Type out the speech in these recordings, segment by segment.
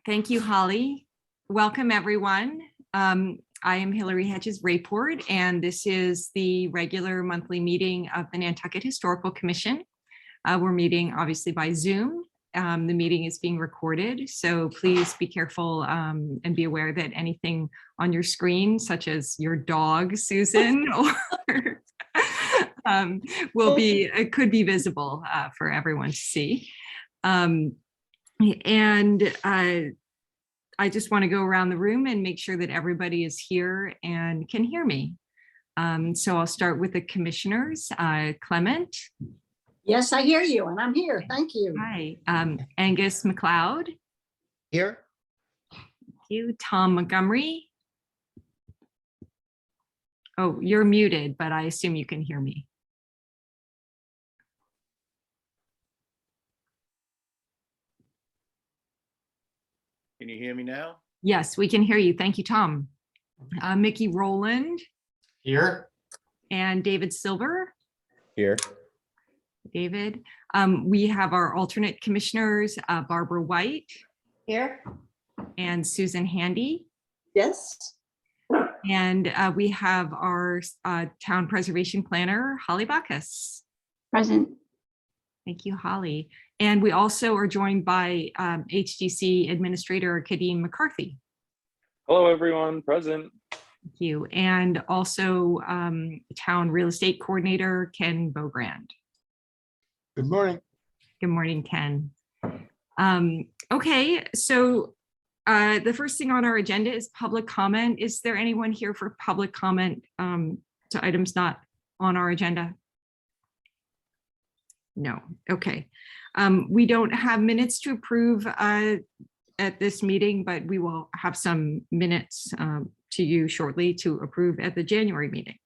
Thank you, Holly. Welcome, everyone. I am Hillary Hedges-Rayport, and this is the regular monthly meeting of the Nantucket Historical Commission. We're meeting obviously by Zoom. The meeting is being recorded, so please be careful and be aware that anything on your screen, such as your dog, Susan, or it could be visible for everyone to see. I just want to go around the room and make sure that everybody is here and can hear me. So I'll start with the commissioners. Clement. Yes, I hear you, and I'm here. Thank you. Hi. Angus McLeod. Here. Thank you. Tom Montgomery. Oh, you're muted, but I assume you can hear me. Can you hear me now? Yes, we can hear you. Thank you, Tom. Mickey Rowland. Here. And David Silver. Here. David. We have our alternate commissioners, Barbara White. Here. And Susan Handy. Yes. And we have our town preservation planner, Holly Bacchus. Present. Thank you, Holly. And we also are joined by HDC Administrator Kadeem McCarthy. Hello, everyone. Present. Thank you. And also Town Real Estate Coordinator, Ken Beaugrand. Good morning. Good morning, Ken. Okay, so the first thing on our agenda is public comment. Is there anyone here for public comment to items not on our agenda? No. Okay. We don't have minutes to approve at this meeting, but we will have some minutes to you shortly to approve at the January meeting.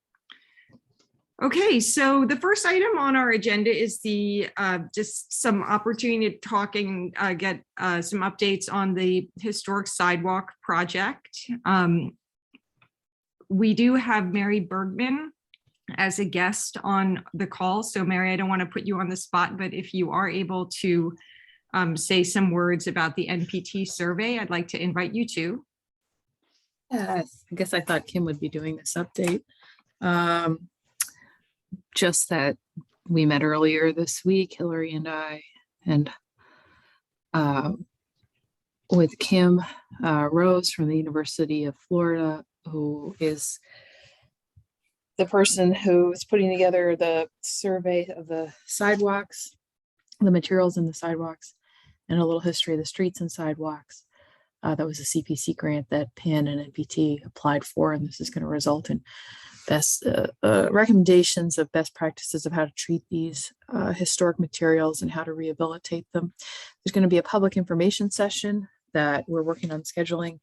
Okay, so the first item on our agenda is the just some opportunity to talk and get some updates on the historic sidewalk project. We do have Mary Bergman as a guest on the call. So Mary, I don't want to put you on the spot, but if you are able to say some words about the NPT survey, I'd like to invite you to. I guess I thought Kim would be doing this update. Just that we met earlier this week, Hillary and I, and with Kim Rose from the University of Florida, who is the person who is putting together the survey of the sidewalks, the materials in the sidewalks, and a little history of the streets and sidewalks. That was a CPC grant that PIN and NPT applied for, and this is going to result in best recommendations of best practices of how to treat these historic materials and how to rehabilitate them. There's going to be a public information session that we're working on scheduling,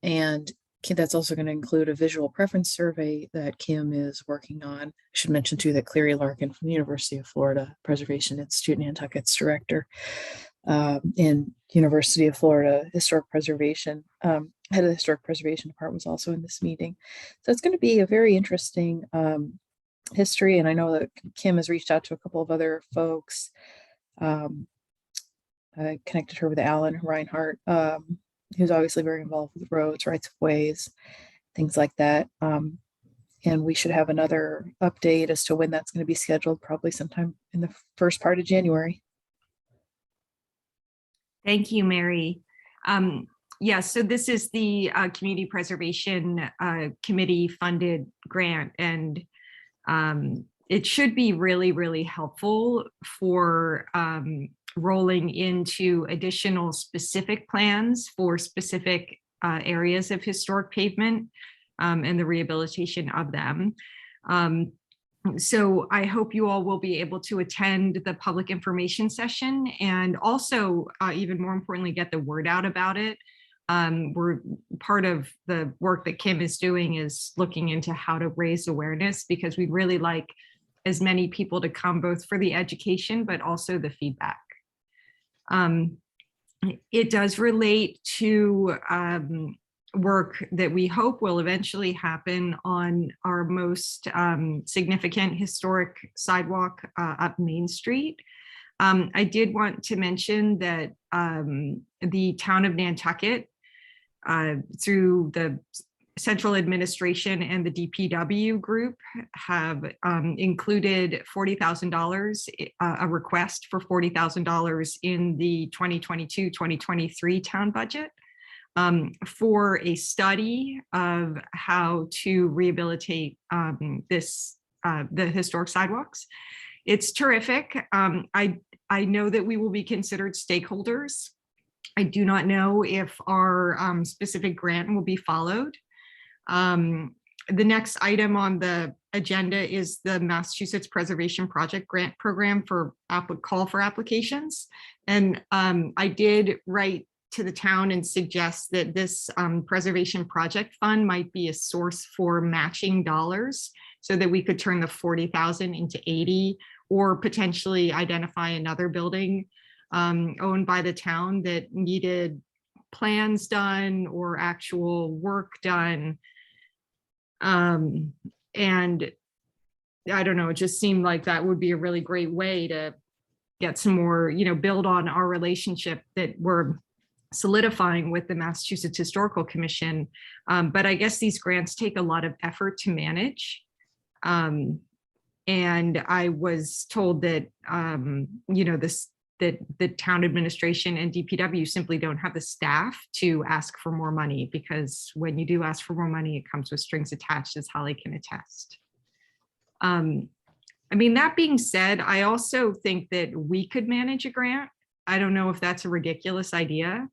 and that's also going to include a visual preference survey that Kim is working on. I should mention too that Clary Larkin from the University of Florida Preservation Institute, Nantucket's director, in University of Florida Historic Preservation, head of the Historic Preservation Department, was also in this meeting. So it's going to be a very interesting history, and I know that Kim has reached out to a couple of other folks. I connected her with Alan Reinhardt, who's obviously very involved with roads, rights of ways, things like that. And we should have another update as to when that's going to be scheduled, probably sometime in the first part of January. Thank you, Mary. Yes, so this is the Community Preservation Committee funded grant, and it should be really, really helpful for rolling into additional specific plans for specific areas of historic pavement and the rehabilitation of them. So I hope you all will be able to attend the public information session, and also even more importantly, get the word out about it. We're part of the work that Kim is doing is looking into how to raise awareness, because we'd really like as many people to come, both for the education, but also the feedback. It does relate to work that we hope will eventually happen on our most significant historic sidewalk up Main Street. I did want to mention that the town of Nantucket, through the central administration and the DPW group, have included $40,000, a request for $40,000 in the 2022-2023 town budget for a study of how to rehabilitate the historic sidewalks. It's terrific. I know that we will be considered stakeholders. I do not know if our specific grant will be followed. The next item on the agenda is the Massachusetts Preservation Project Grant Program for call for applications. And I did write to the town and suggest that this Preservation Project Fund might be a source for matching dollars so that we could turn the 40,000 into 80, or potentially identify another building owned by the town that needed plans done or actual work done. And I don't know, it just seemed like that would be a really great way to get some more, build on our relationship that we're solidifying with the Massachusetts Historical Commission. But I guess these grants take a lot of effort to manage. And I was told that, that the town administration and DPW simply don't have the staff to ask for more money, because when you do ask for more money, it comes with strings attached, as Holly can attest. That being said, I also think that we could manage a grant. I don't know if that's a ridiculous idea,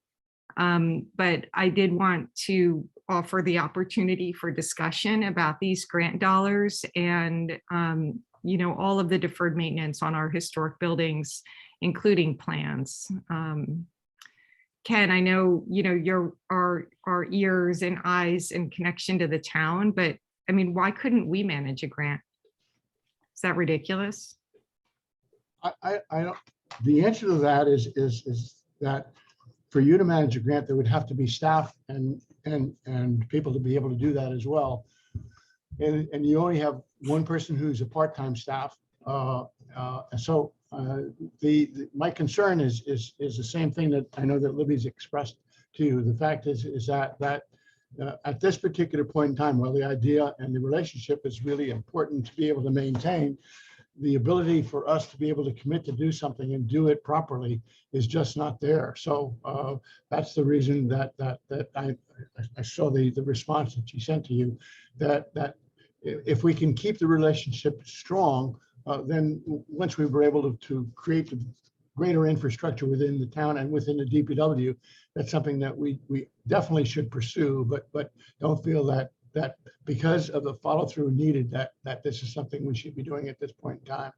but I did want to offer the opportunity for discussion about these grant dollars and, all of the deferred maintenance on our historic buildings, including plans. Ken, I know, you're our ears and eyes and connection to the town, but why couldn't we manage a grant? Is that ridiculous? I don't, the answer to that is that for you to manage a grant, there would have to be staff and people to be able to do that as well. And you only have one person who's a part-time staff. And so my concern is the same thing that I know that Libby's expressed to you. The fact is that at this particular point in time, while the idea and the relationship is really important to be able to maintain, the ability for us to be able to commit to do something and do it properly is just not there. So that's the reason that I saw the response that she sent to you, that if we can keep the relationship strong, then once we were able to create the greater infrastructure within the town and within the DPW, that's something that we definitely should pursue, but don't feel that because of the follow through needed, that this is something we should be doing at this point in time.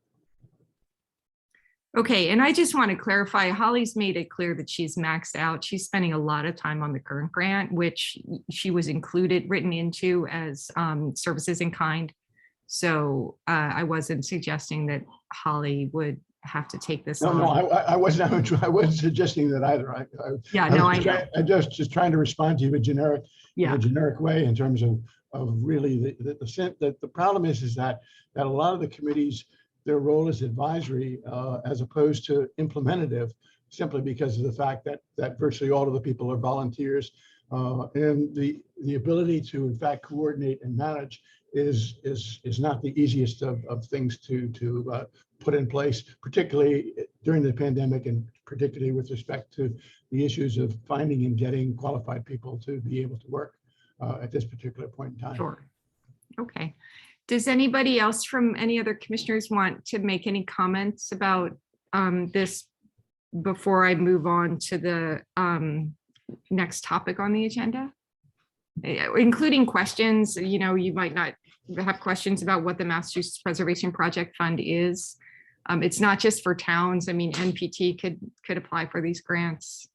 Okay, and I just want to clarify, Holly's made it clear that she's maxed out. She's spending a lot of time on the current grant, which she was written into as services in kind. So I wasn't suggesting that Holly would have to take this on. No, I wasn't suggesting that either. I'm just trying to respond to you in a generic way in terms of really the problem is that a lot of the committees, their role is advisory as opposed to implementative, simply because of the fact that virtually all of the people are volunteers, and the ability to in fact coordinate and manage is not the easiest of things to put in place, particularly during the pandemic, and particularly with respect to the issues of finding and getting qualified people to be able to work at this particular point in time. Sure. Okay. Does anybody else from any other commissioners want to make any comments about this before I move on to the next topic on the agenda? Including questions, you might not have questions about what the Massachusetts Preservation Project Fund is. It's not just for towns. NPT could apply for these grants.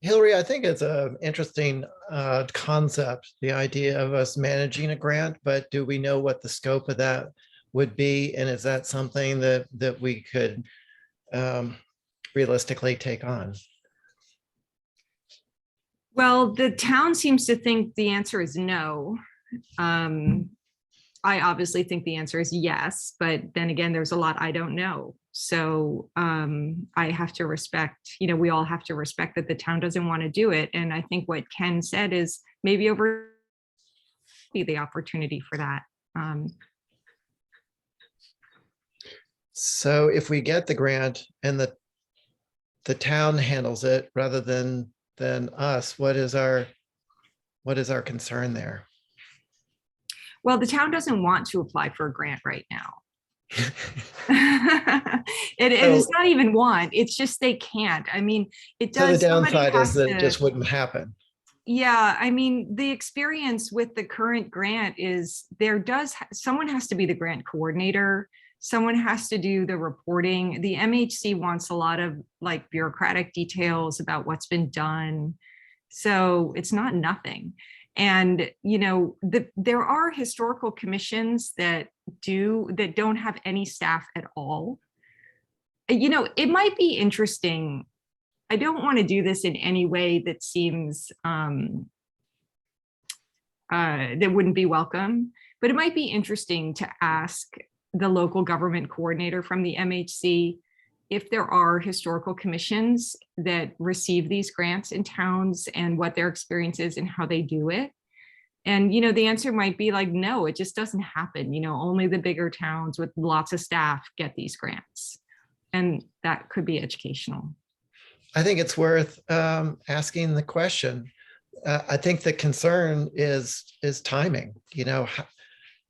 Hillary, I think it's an interesting concept, the idea of us managing a grant, but do we know what the scope of that would be? And is that something that we could realistically take on? Well, the town seems to think the answer is no. I obviously think the answer is yes, but then again, there's a lot I don't know. So I have to respect, we all have to respect that the town doesn't want to do it. And I think what Ken said is maybe over be the opportunity for that. So if we get the grant and the town handles it rather than us, what is our concern there? Well, the town doesn't want to apply for a grant right now. It's not even want, it's just they can't. I mean, it So the does. Somebody downside is has that to- it just wouldn't happen. Yeah, I mean, the experience with the current grant is someone has to be the grant coordinator. Someone has to do the reporting. The MHC wants a lot of like bureaucratic details about what's been done. So it's not nothing. And, there are historical commissions that don't have any staff at all. It might be interesting. I don't want to do this in any way that seems that wouldn't be welcome, but it might be interesting to ask the local government coordinator from the MHC if there are historical commissions that receive these grants in towns and what their experience is and how they do it. And, the answer might be like, no, it just doesn't happen. Only the bigger towns with lots of staff get these grants. And that could be educational. I think it's worth asking the question. I think the concern is timing.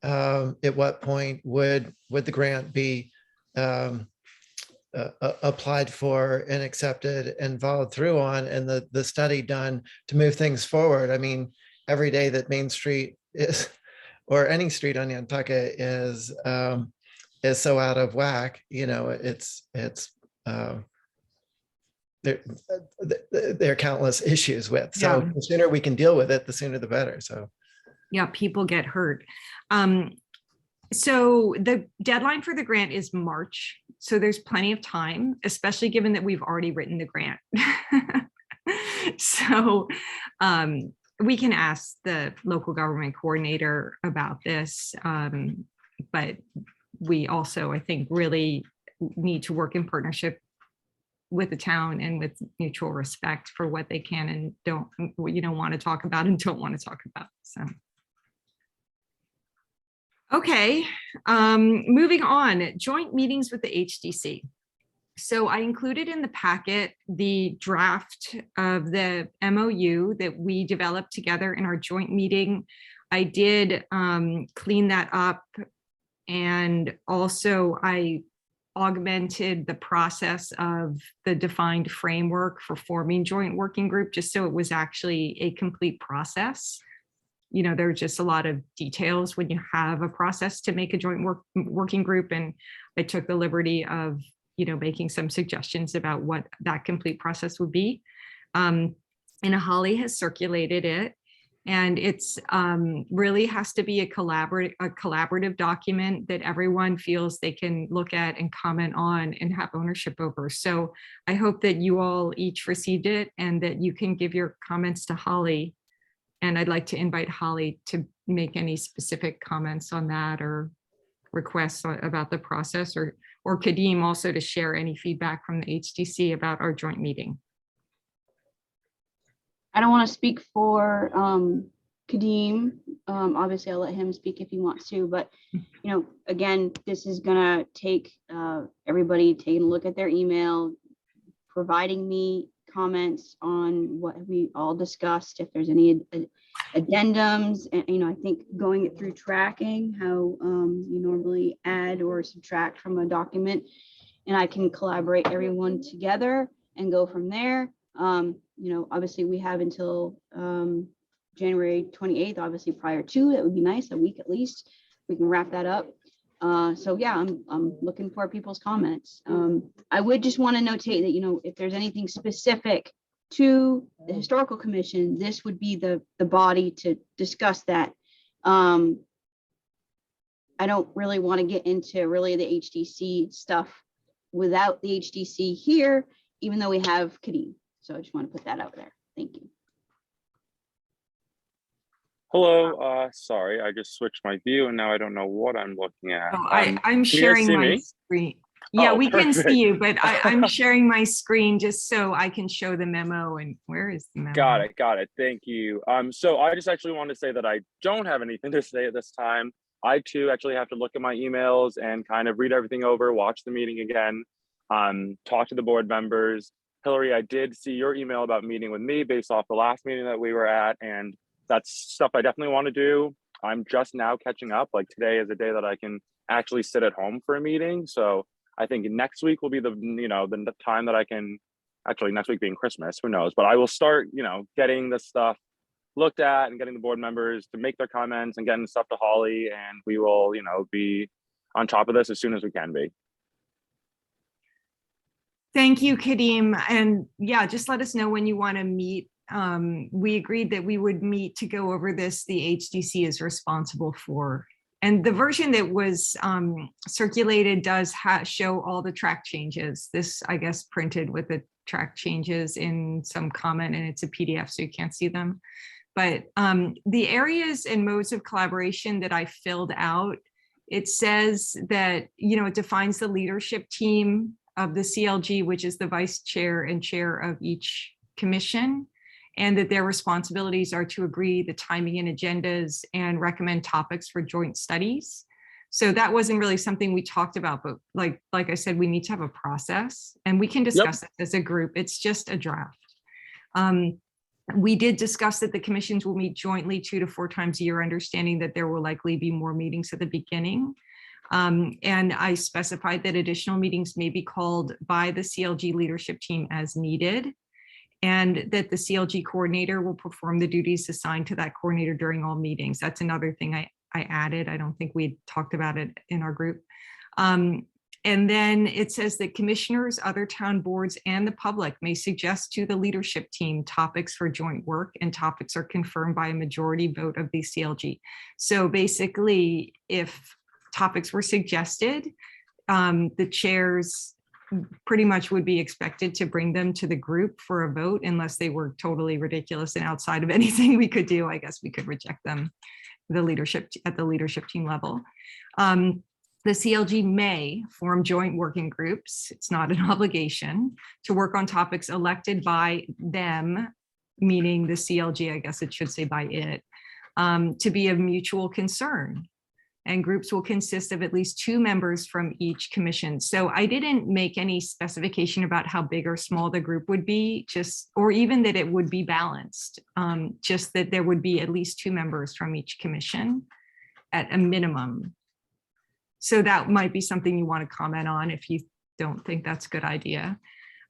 At what point would the grant be applied for and accepted and followed through on, and the study done to move things forward? I mean, every day that Main Street is, or any street on Nantucket is so out of whack. There are countless issues with. So Yeah. the sooner we can deal with it, the sooner the better. So Yeah, people get hurt. So the deadline for the grant is March. So there's plenty of time, especially given that we've already written the grant. So we can ask the local government coordinator about this. But we also, I think, really need to work in partnership with the town and with mutual respect for what they can and don't want to talk about and don't want to talk about. So. Okay, moving on, joint meetings with the HDC. So I included in the packet the draft of the MOU that we developed together in our joint meeting. I did clean that up, and also I augmented the process of the defined framework for forming joint working group, just so it was actually a complete process. There are just a lot of details when you have a process to make a joint working group. And I took the liberty of, making some suggestions about what that complete process would be. And Holly has circulated it. And it's really has to be a collaborative document that everyone feels they can look at and comment on and have ownership over. So I hope that you all each received it and that you can give your comments to Holly. And I'd like to invite Holly to make any specific comments on that or requests about the process, or Kadeem also to share any feedback from the HDC about our joint meeting. I don't want to speak for Kadeem. Obviously, I'll let him speak if he wants to, but again, this is gonna take everybody taking a look at their email, providing me comments on what we all discussed, if there's any addendums, and I think going it through tracking how you normally add or subtract from a document, and I can collaborate everyone together and go from there. Obviously we have until January 28th, obviously prior to, that would be nice, a week at least, we can wrap that up. So yeah, I'm looking for people's comments. I would just want to notate that, if there's anything specific to the historical commission, this would be the body to discuss that. I don't really want to get into really the HDC stuff without the HDC here, even though we have Kadeem. So I just want to put that out there. Thank you. Hello, sorry, I just switched my view and now I don't know what I'm looking at. Oh, I'm can you guys sharing see my me? screen. Yeah, Oh, we can see perfect. you, but I'm sharing my screen just so I can show the memo. And where is the memo? Got it. Thank you. So I just actually wanted to say that I don't have anything to say at this time. I too actually have to look at my emails and kind of read everything over, watch the meeting again, talk to the board members. Hillary, I did see your email about meeting with me based off the last meeting that we were at, and that's stuff I definitely want to do. I'm just now catching up. Like today is a day that I can actually sit at home for a meeting. So I think next week will be the time that I can, actually next week being Christmas, who knows, but I will start, getting this stuff looked at and getting the board members to make their comments and getting the stuff to Holly, and we will, be on top of this as soon as we can be. Thank you, Kadeem. And yeah, just let us know when you want to meet. We agreed that we would meet to go over this. The HDC is responsible for. And the version that was circulated does show all the track changes. This, I guess, printed with the track changes in some comment, and it's a PDF, so you can't see them. But the areas and modes of collaboration that I filled out, it says that, it defines the leadership team of the CLG, which is the vice chair and chair of each commission, and that their responsibilities are to agree the timing and agendas and recommend topics for joint studies. So that wasn't really something we talked about, but like I said, we need to have a process and we can discuss it as a group. It's just a draft. We did discuss that the commissions will meet jointly 2 to 4 times a year, understanding that there will likely be more meetings at the beginning. And I specified that additional meetings may be called by the CLG leadership team as needed, and that the CLG coordinator will perform the duties assigned to that coordinator during all meetings. That's another thing I added. I don't think we talked about it in our group. And then it says that commissioners, other town boards, and the public may suggest to the leadership team topics for joint work, and topics are confirmed by a majority vote of the CLG. So basically, if topics were suggested, the chairs pretty much would be expected to bring them to the group for a vote, unless they were totally ridiculous and outside of anything we could do. I guess we could reject them at the leadership team level. The CLG may form joint working groups. It's not an obligation to work on topics elected by them, meaning the CLG, I guess it should say by it, to be of mutual concern. And groups will consist of at least 2 members from each commission. So I didn't make any specification about how big or small the group would be, or even that it would be balanced, just that there would be at least 2 members from each commission at a minimum. So that might be something you want to comment on if you don't think that's a good idea.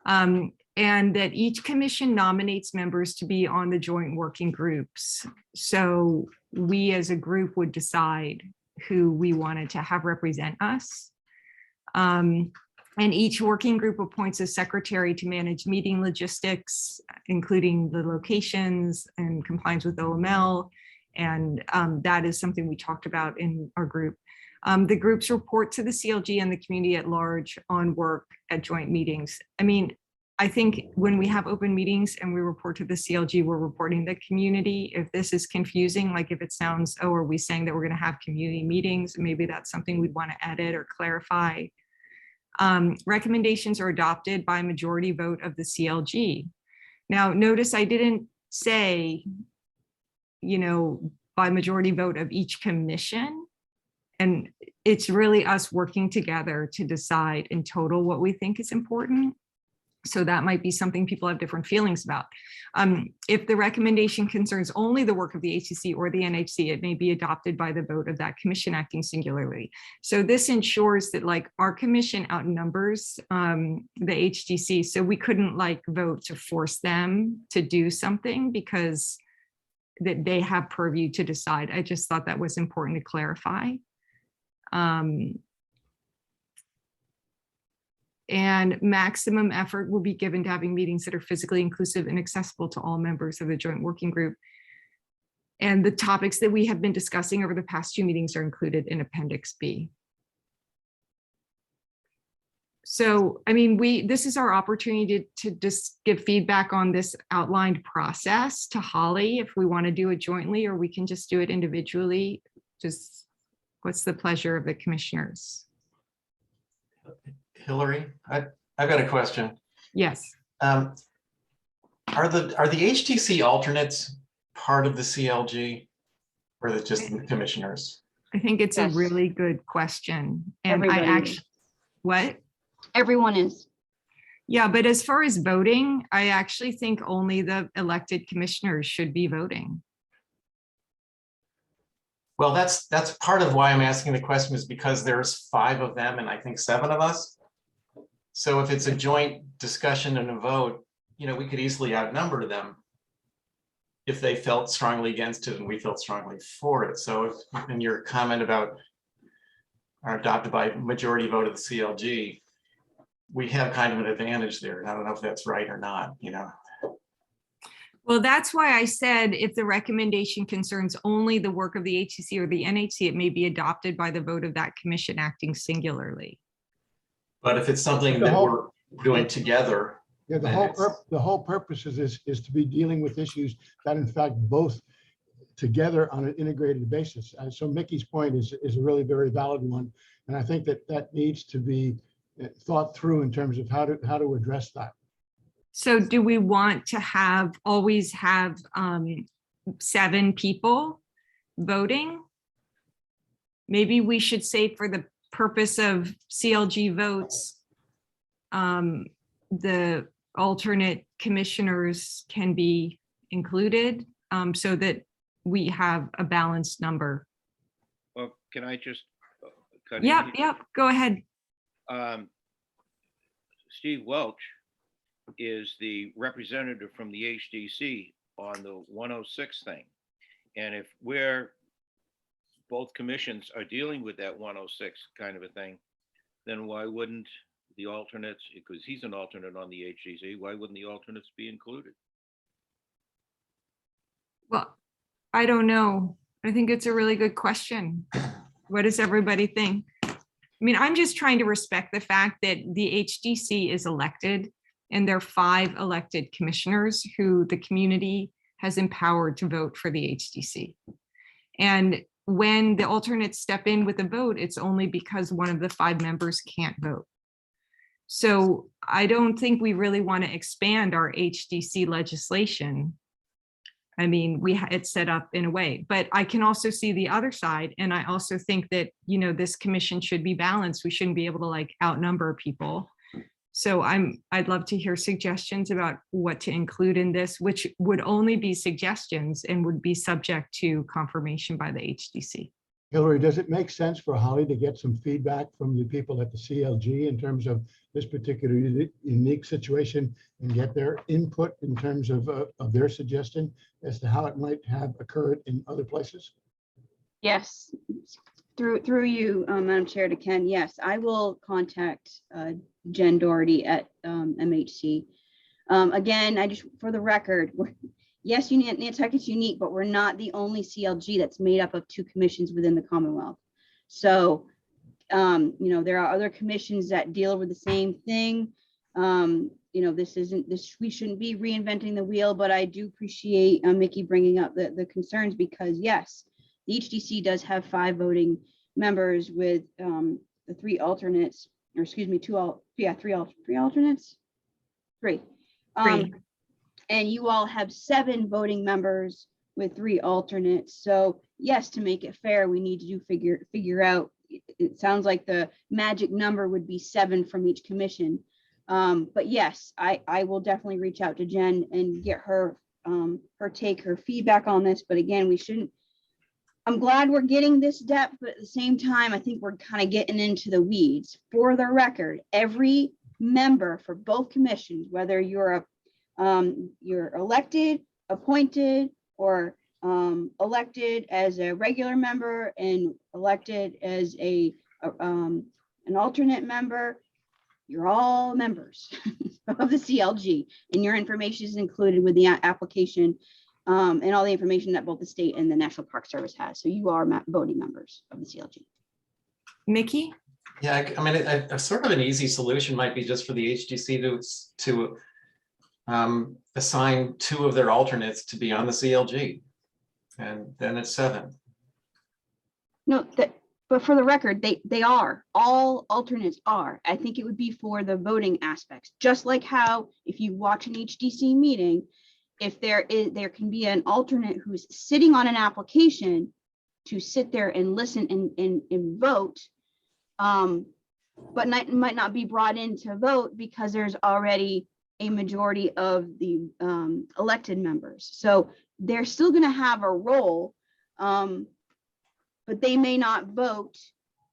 And that each commission nominates members to be on the joint working groups. So we as a group would decide who we wanted to have represent us. And each working group appoints a secretary to manage meeting logistics, including the locations and compliance with OML. And that is something we talked about in our group. The groups report to the CLG and the community at large on work at joint meetings. I mean, I think when we have open meetings and we report to the CLG, we're reporting the community. If this is confusing, like if it sounds, oh, are we saying that we're going to have community meetings? Maybe that's something we'd want to edit or clarify. Recommendations are adopted by majority vote of the CLG. Now, notice I didn't say, by majority vote of each commission. And it's really us working together to decide in total what we think is important. So that might be something people have different feelings about. If the recommendation concerns only the work of the HCC or the NHC, it may be adopted by the vote of that commission acting singularly. So this ensures that our commission outnumbers the HDC. So we couldn't vote to force them to do something because that they have purview to decide. I just thought that was important to clarify. And maximum effort will be given to having meetings that are physically inclusive and accessible to all members of the joint working group. And the topics that we have been discussing over the past 2 meetings are included in Appendix B. So, I mean, this is our opportunity to just give feedback on this outlined process to Holly, if we want to do it jointly, or we can just do it individually. Just what's the pleasure of the commissioners? Hillary, I've got a question. Yes. Are the HTC alternates part of the CLG, or is it just the commissioners? I think it's a Yes. really good question. And Everybody I is. actually, what? Everyone is. Yeah, but as far as voting, I actually think only the elected commissioners should be voting. Well, that's part of why I'm asking the question, is because there's 5 of them and I think 7 of us. So if it's a joint discussion and a vote, you know, we could easily outnumber them if they felt strongly against it and we felt strongly for it. So if, in your comment about are adopted by majority vote of the CLG, we have kind of an advantage there. And I don't know if that's right or not, you know. Well, that's why I said if the recommendation concerns only the work of the HCC or the NHC, it may be adopted by the vote of that commission acting singularly. But if it's something that we're doing together. Yeah, the whole purpose is to be dealing with issues that in fact both together on an integrated basis. And so Mickey's point is a really very valid one. And I think that needs to be thought through in terms of how to address that. So do we want to always have 7 people voting? Maybe we should say for the purpose of CLG votes, the alternate commissioners can be included so that we have a balanced number. Well, can I just cut in Yep, here? yep, go ahead. Steve Welch is the representative from the HDC on the 106 thing. And if both commissions are dealing with that 106 kind of a thing, then why wouldn't the alternates, because he's an alternate on the HDC, why wouldn't the alternates be included? Well, I don't know. I think it's a really good question. What does everybody think? I mean, I'm just trying to respect the fact that the HDC is elected and there are 5 elected commissioners who the community has empowered to vote for the HDC. And when the alternates step in with a vote, it's only because one of the 5 members can't vote. So I don't think we really want to expand our HDC legislation. I mean, it's set up in a way, but I can also see the other side. And I also think that, you know, this commission should be balanced. We shouldn't be able to like outnumber people. So I'd love to hear suggestions about what to include in this, which would only be suggestions and would be subject to confirmation by the HDC. Hillary, does it make sense for Holly to get some feedback from the people at the CLG in terms of this particular unique situation and get their input in terms of their suggestion as to how it might have occurred in other places? Yes, through you, Madam Chair, to Ken. Yes, I will contact Jen Doherty at MHC. Again, for the record, yes, Nantucket's unique, but we're not the only CLG that's made up of 2 commissions within the Commonwealth. So, you know, there are other commissions that deal with the same thing. You know, we shouldn't be reinventing the wheel, but I do appreciate Mickey bringing up the concerns because yes, the HDC does have 5 voting members with the 3 alternates, or excuse me, 3 alternates. 3. And you all have 7 voting members with 3 alternates. So yes, to make it fair, we need to figure out, it sounds like the magic number would be 7 from each commission. But yes, I will definitely reach out to Jen and get her feedback on this. But again, I'm glad we're getting this depth, but at the same time, I think we're kind of getting into the weeds. For the record, every member for both commissions, whether you're elected, appointed, or elected as a regular member and elected as an alternate member, you're all members of the CLG, and your information is included with the application and all the information that both the state and the National Park Service has. So you are voting members of the CLG. Mickey? Yeah, I mean, a sort of an easy solution might be just for the HDC to assign 2 of their alternates to be on the CLG. And then it's 7. No, but for the record, they are, all alternates are. I think it would be for the voting aspects, just like how if you watch an HDC meeting, if there can be an alternate who's sitting on an application to sit there and listen and vote, but might not be brought in to vote because there's already a majority of the elected members. So they're still going to have a role, but they may not vote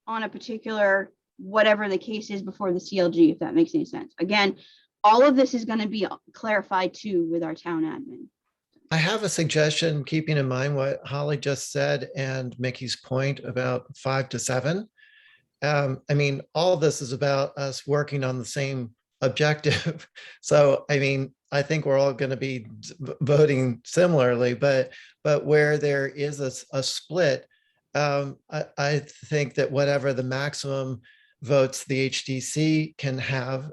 on a particular, whatever the case is before the CLG, if that makes any sense. Again, all of this is going to be clarified too with our town admin. I have a suggestion, keeping in mind what Holly just said and Mickey's point about 5 to 7. I mean, all of this is about us working on the same objective. So, I mean, I think we're all going to be voting similarly, but where there is a split, I think that whatever the maximum votes the HDC can have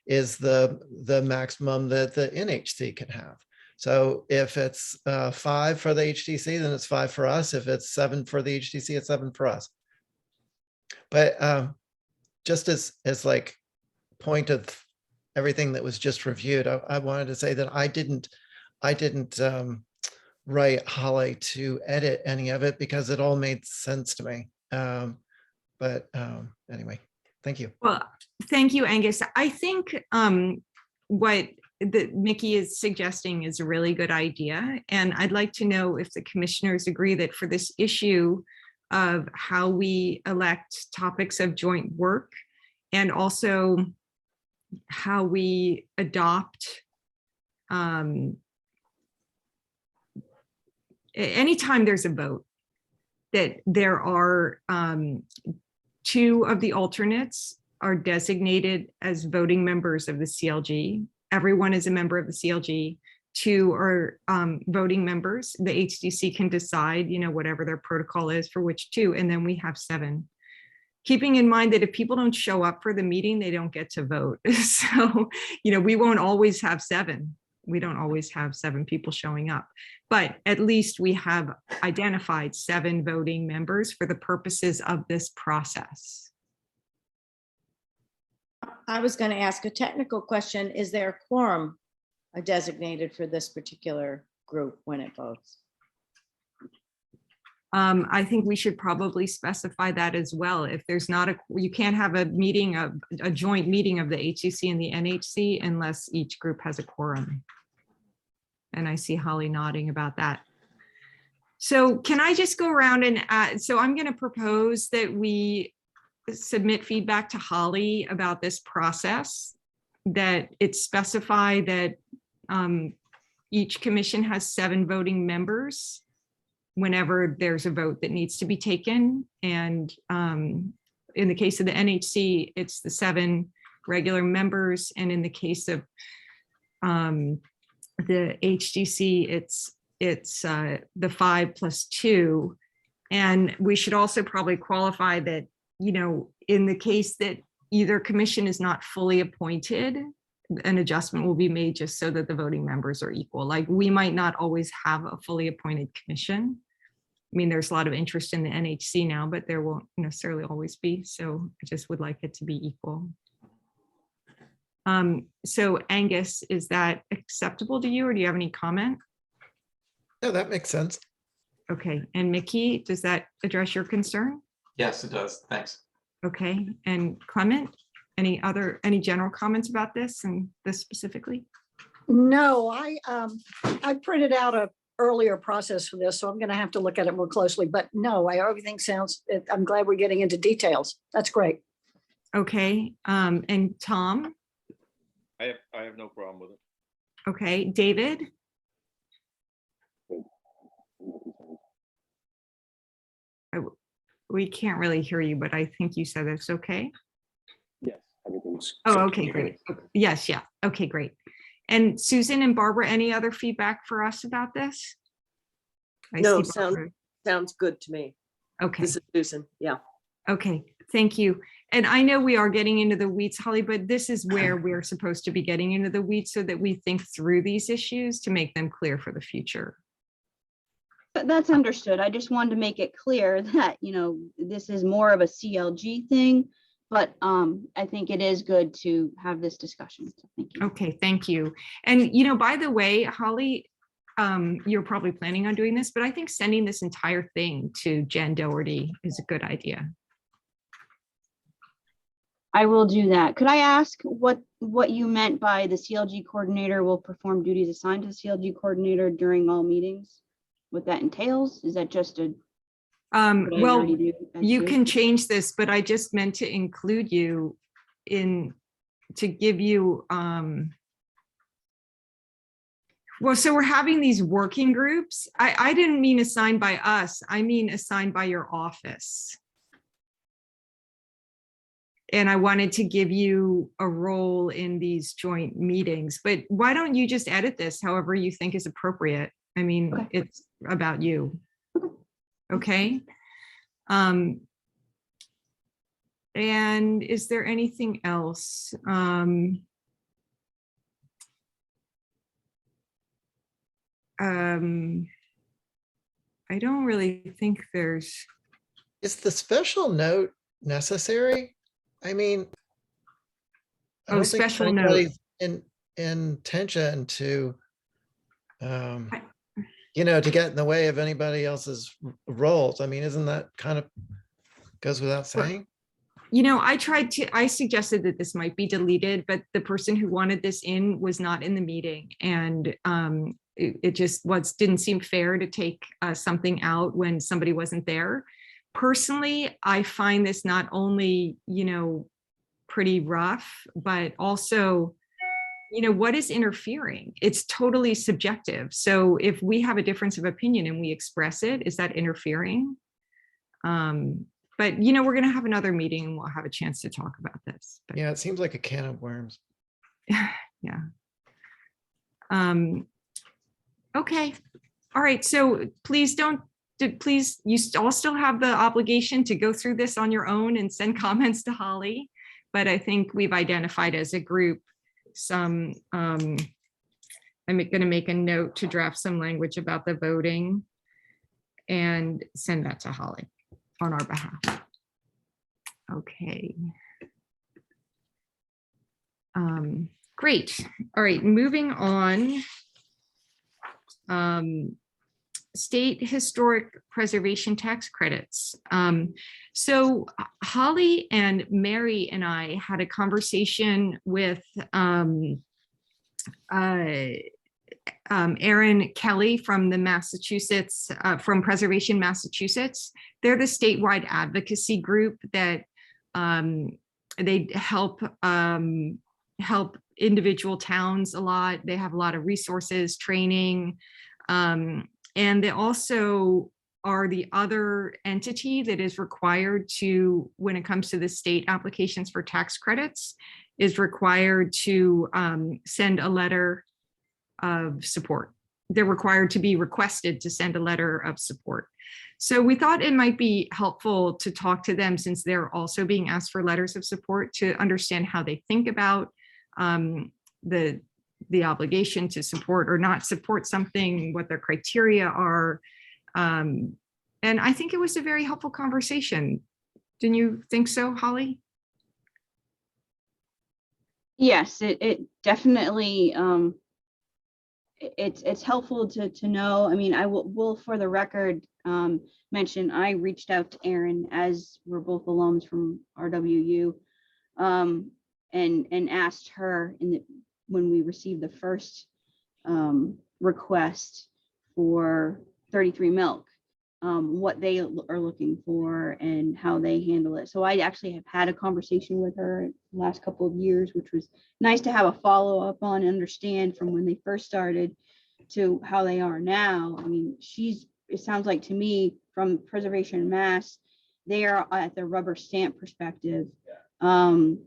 is the maximum that the NHC can have. So if it's 5 for the HDC, then it's 5 for us. If it's 7 for the HDC, it's 7 for us. But just as like point of everything that was just reviewed, I wanted to say that I didn't write Holly to edit any of it because it all made sense to me. But anyway, thank you. Well, thank you, Angus. I think what Mickey is suggesting is a really good idea. And I'd like to know if the commissioners agree that for this issue of how we elect topics of joint work and also how we adopt anytime there's a vote, that there are 2 of the alternates are designated as voting members of the CLG. Everyone is a member of the CLG. 2 are voting members. The HDC can decide, whatever their protocol is for which 2, and then we have 7. Keeping in mind that if people don't show up for the meeting, they don't get to vote. So, we won't always have 7. We don't always have 7 people showing up, but at least we have identified 7 voting members for the purposes of this process. I was going to ask a technical question. Is there a quorum designated for this particular group when it votes? I think we should probably specify that as well. If there's not you can't have a joint meeting of the HCC and the NHC unless each group has a quorum. And I see Holly nodding about that. So can I just go around and so I'm going to propose that we submit feedback to Holly about this process, that it's specified that each commission has 7 voting members whenever there's a vote that needs to be taken. And in the case of the NHC, it's the 7 regular members. And in the case of the HDC, it's the 5 plus 2. And we should also probably qualify that, in the case that either commission is not fully appointed, an adjustment will be made just so that the voting members are equal. Like, we might not always have a fully appointed commission. I mean, there's a lot of interest in the NHC now, but there won't necessarily always be. So I just would like it to be equal. So Angus, is that acceptable to you, or do you have any comment? No, that makes sense. Okay, and Mickey, does that address your concern? Yes, it does. Thanks. Okay, and Clement, any general comments about this and this specifically? No, I printed out a earlier process for this, so I'm going to have to look at it more closely. But no, everything sounds, I'm glad we're getting into details. That's great. Okay, and Tom? I have no problem with it. Okay, David? We can't really hear you, but I think you said it's okay. Yes, everything's. Oh, okay, great. Yes, yeah. Okay, great. And Susan and Barbara, any other feedback for us about this? No, sounds good to me. Okay. This is Susan. Yeah. Okay, thank you. and I know we are getting into the weeds, Holly, but this is where we're supposed to be getting into the weeds so that we think through these issues to make them clear for the future. But that's understood. I just wanted to make it clear that, this is more of a CLG thing, but I think it is good to have this discussion. So thank you. Okay, thank you. And, by the way, Holly, you're probably planning on doing this, but I think sending this entire thing to Jen Doherty is a good idea. I will do that. Could I ask what you meant by the CLG coordinator will perform duties assigned to the CLG coordinator during all meetings? What that entails? Is that just a Well, you can change this, but I just meant to include you to give you, well, so we're having these working groups. I didn't mean assigned by us. I mean assigned by your office. And I wanted to give you a role in these joint meetings, but why don't you just edit this however you think is appropriate? I mean, Okay. It's about you. Okay. And is there anything else? I don't really think there's. Is the special note necessary? I mean, I Oh, don't think special note. anybody's intention to, to get in the way of anybody else's roles. I mean, isn't that kind of goes without saying? I suggested that this might be deleted, but the person who wanted this in was not in the meeting. And it just didn't seem fair to take something out when somebody wasn't there. Personally, I find this not only, pretty rough, but also, what is interfering? It's totally subjective. So if we have a difference of opinion and we express it, is that interfering? But, we're going to have another meeting and we'll have a chance to talk about this. But, Yeah, it seems like a can of worms. yeah. Okay. All right. So please you all still have the obligation to go through this on your own and send comments to Holly. But I think we've identified as a group some, I'm going to make a note to draft some language about the voting and send that to Holly on our behalf. Okay. Great. All right, moving on. State historic preservation tax credits. So Holly and Mary and I had a conversation with Erin Kelly from the Massachusetts, from Preservation Massachusetts. They're the statewide advocacy group that they help individual towns a lot. They have a lot of resources, training, and they also are the other entity that is required to, when it comes to the state applications for tax credits, is required to send a letter of support. They're required to be requested to send a letter of support. So we thought it might be helpful to talk to them, since they're also being asked for letters of support, to understand how they think about the obligation to support or not support something, what their criteria are. And I think it was a very helpful conversation. Didn't you think so, Holly? Yes, it definitely, it's helpful to know. I mean, I will for the record mention, I reached out to Erin, as we're both alums from RWU, and asked her when we received the first request for 33 milk, what they are looking for and how they handle it. So I actually have had a conversation with her the last couple of years, which was nice to have a follow-up on, and understand from when they first started to how they are now. I mean, it sounds like to me, from Preservation Mass, they are at the rubber stamp perspective. And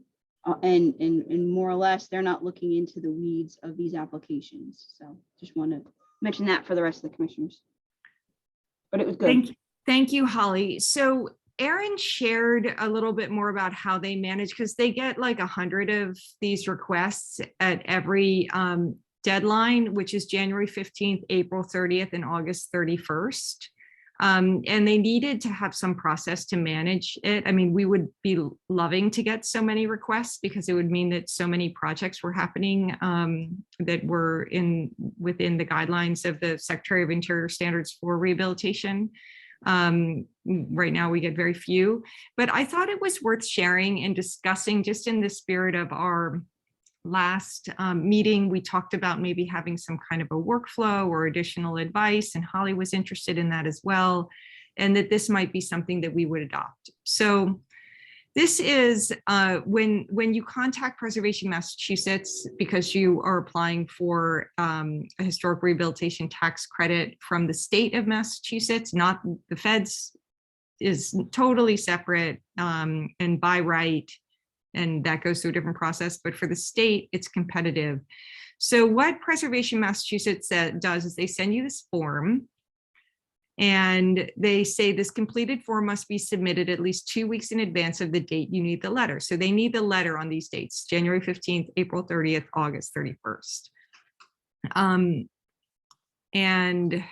more or less, they're not looking into the weeds of these applications. So just want to mention that for the rest of the commissioners. But it was good. Thank you, Holly. So Erin shared a little bit more about how they manage, because they get like 100 of these requests at every deadline, which is January 15th, April 30th, and August 31st. And they needed to have some process to manage it. I mean, we would be loving to get so many requests because it would mean that so many projects were happening that were within the guidelines of the Secretary of Interior standards for rehabilitation. Right now we get very few, but I thought it was worth sharing and discussing, just in the spirit of our last meeting. We talked about maybe having some kind of a workflow or additional advice, and Holly was interested in that as well, and that this might be something that we would adopt. So this is when you contact Preservation Massachusetts because you are applying for a historic rehabilitation tax credit from the state of Massachusetts, not the feds, is totally separate and by right, and that goes through a different process. But for the state, it's competitive. So what Preservation Massachusetts does is they send you this form, and they say this completed form must be submitted at least 2 weeks in advance of the date you need the letter. So they need the letter on these dates: January 15th, April 30th, August 31st. And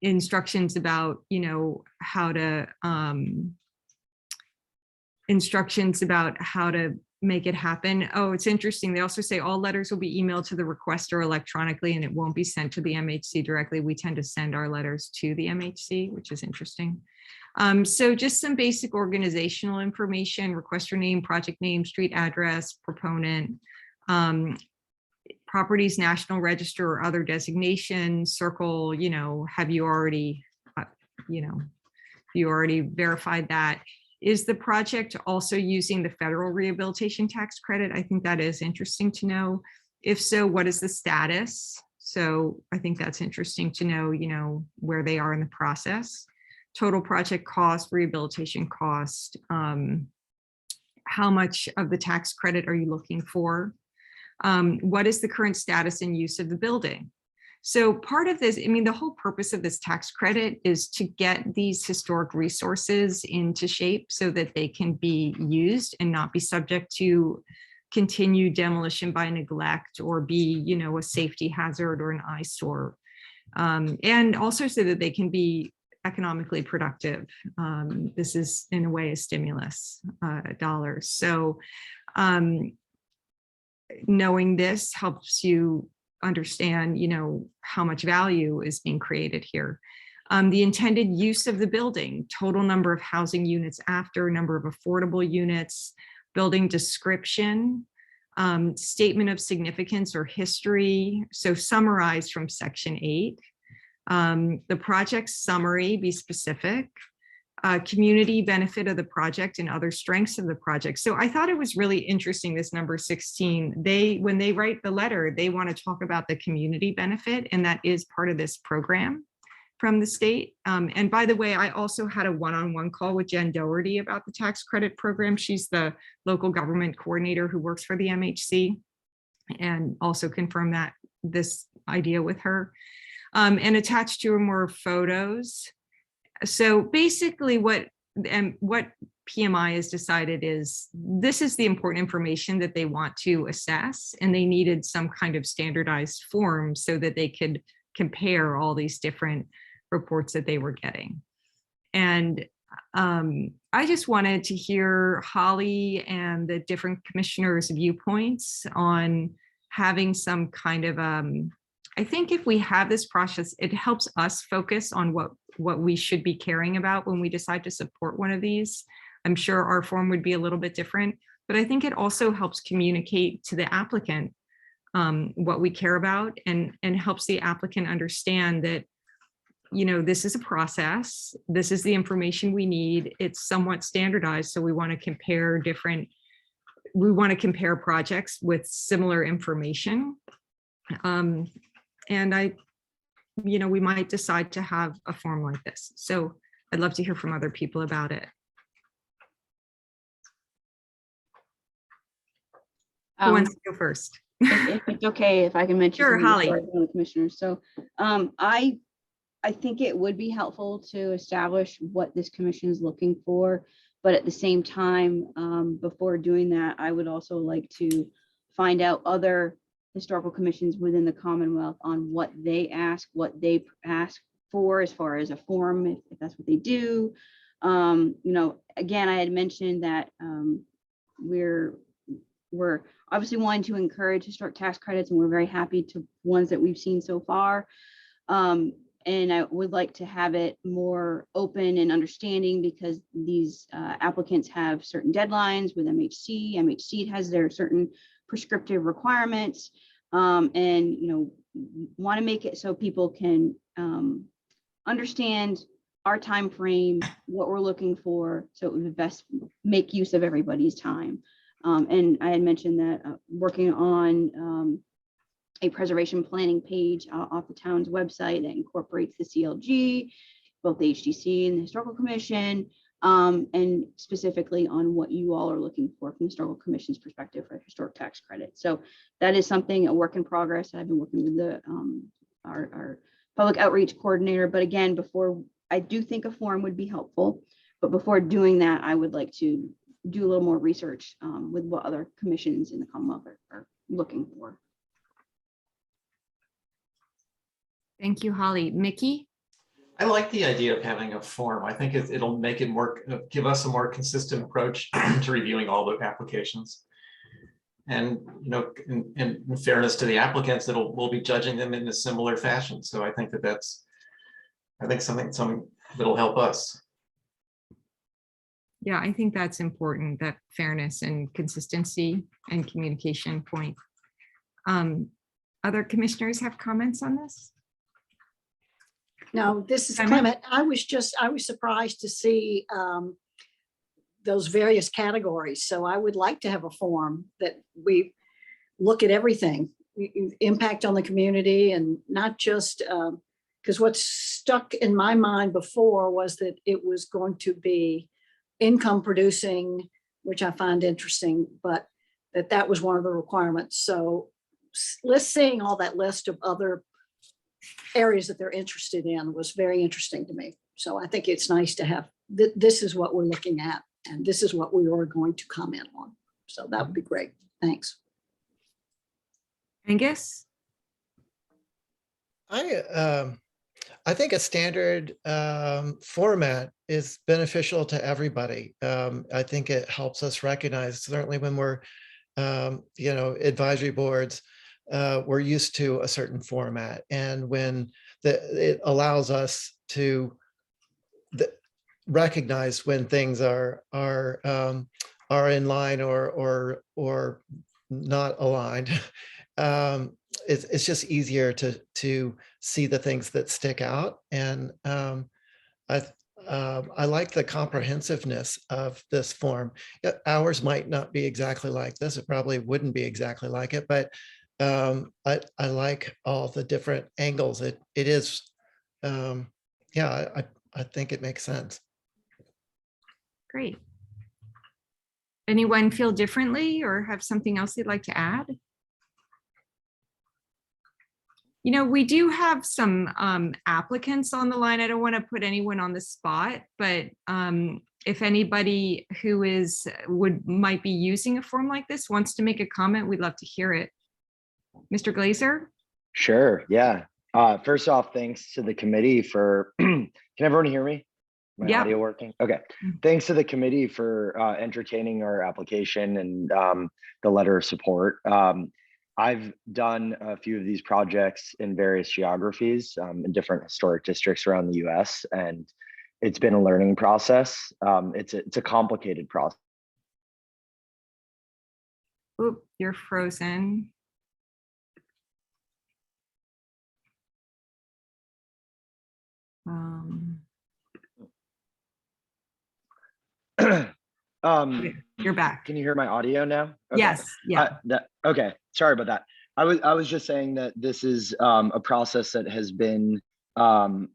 instructions about, how to make it happen. Oh, it's interesting. They also say all letters will be emailed to the requester electronically, and it won't be sent to the MHC directly. We tend to send our letters to the MHC, which is interesting. So just some basic organizational information: requester name, project name, street address, proponent, properties national register or other designation, circle, have you already verified that? Is the project also using the federal rehabilitation tax credit? I think that is interesting to know. If so, what is the status? So I think that's interesting to know, where they are in the process. Total project cost, rehabilitation cost, how much of the tax credit are you looking for? What is the current status and use of the building? So part of this, the whole purpose of this tax credit is to get these historic resources into shape so that they can be used and not be subject to continued demolition by neglect or be, a safety hazard or an eyesore. And also so that they can be economically productive. This is in a way a stimulus dollars. So knowing this helps you understand, how much value is being created here. The intended use of the building, total number of housing units after, number of affordable units, building description, statement of significance or history. So summarized from section 8. The project summary, be specific. Community benefit of the project and other strengths of the project. So I thought it was really interesting, this number 16. When they write the letter, they want to talk about the community benefit, and that is part of this program from the state. And by the way, I also had a one-on-one call with Jen Doherty about the tax credit program. She's the local government coordinator who works for the MHC, and also confirmed this idea with her. And attached to them were photos. So basically what PMI has decided is this is the important information that they want to assess, and they needed some kind of standardized form so that they could compare all these different reports that they were getting. And I just wanted to hear Holly and the different commissioners' viewpoints on having some kind of I think if we have this process, it helps us focus on what we should be caring about when we decide to support one of these. I'm sure our form would be a little bit different, but I think it also helps communicate to the applicant what we care about, and helps the applicant understand that, this is a process. This is the information we need. It's somewhat standardized. So we want to compare projects with similar information. And we might decide to have a form like this. So I'd love to hear from other people about it. Who wants to go first? If it's okay, if I can mention. Sure, something Holly. before I go to the commissioners. So I I think it would be helpful to establish what this commission is looking for. But at the same time, before doing that, I would also like to find out other historical commissions within the Commonwealth on what they ask for as far as a form, if that's what they do. Again, I had mentioned that we're obviously wanting to encourage historic tax credits, and we're very happy to ones that we've seen so far. And I would like to have it more open and understanding, because these applicants have certain deadlines with MHC. MHC has their certain prescriptive requirements, and want to make it so people can understand our time frame, what we're looking for, so it would best make use of everybody's time. And I had mentioned that working on a preservation planning page off the town's website that incorporates the CLG, both the HDC and the Historical Commission, and specifically on what you all are looking for from the Historical Commission's perspective for historic tax credit. So that is something, a work in progress. I've been working with the our public outreach coordinator. But again, before, I do think a form would be helpful, but before doing that, I would like to do a little more research with what other commissions in the Commonwealth are looking for. Thank you, Holly. Mickey? I like the idea of having a form. I think it'll make it more, give us a more consistent approach to reviewing all the applications. And, in fairness to the applicants, we'll be judging them in a similar fashion. So I think that's something that'll help us. Yeah, I think that's important, that fairness and consistency and communication point. Other commissioners have comments on this? No, this is Clement? Clement. I was surprised to see those various categories. So I would like to have a form that we look at everything, impact on the community, and not just, because what's stuck in my mind before was that it was going to be income producing, which I find interesting, but that was one of the requirements. So let's seeing all that list of other areas that they're interested in was very interesting to me. So I think it's nice to have, this is what we're looking at, and this is what we are going to comment on. So that would be great. Thanks. Angus? I think a standard format is beneficial to everybody. I think it helps us recognize, certainly when we're, advisory boards, we're used to a certain format, and when it allows us to recognize when things are in line or not aligned. It's just easier to see the things that stick out, and I like the comprehensiveness of this form. Ours might not be exactly like this. It probably wouldn't be exactly like it, but I like all the different angles. It is, I think it makes sense. Great. Anyone feel differently or have something else they'd like to add? We do have some applicants on the line. I don't want to put anyone on the spot, but if anybody who might be using a form like this wants to make a comment, we'd love to hear it. Mr. Glazer? Sure, yeah. First off, thanks to the committee for, can everyone hear me? My Yeah. audio working? Okay. Thanks to the committee for entertaining our application and the letter of support. I've done a few of these projects in various geographies in different historic districts around the US, and it's been a learning process. It's a complicated process. Oop, you're frozen. You're back. Can you hear my audio now? Okay. Yes. Yeah. Okay. Sorry about that. I was just saying that this is a process that has been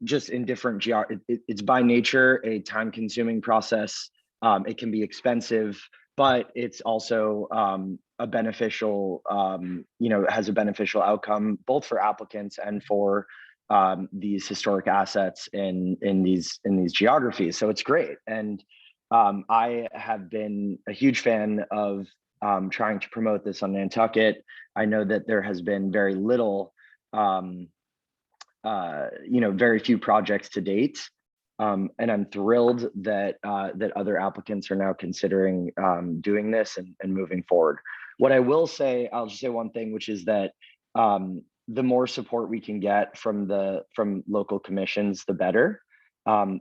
just in different it's by nature a time-consuming process. It can be expensive, but it's also a beneficial, has a beneficial outcome both for applicants and for these historic assets in these geographies. So it's great. And I have been a huge fan of trying to promote this on Nantucket. I know that there has been very little, very few projects to date. And I'm thrilled that that other applicants are now considering doing this and moving forward. What I will say, I'll just say one thing, which is that the more support we can get from local commissions, the better.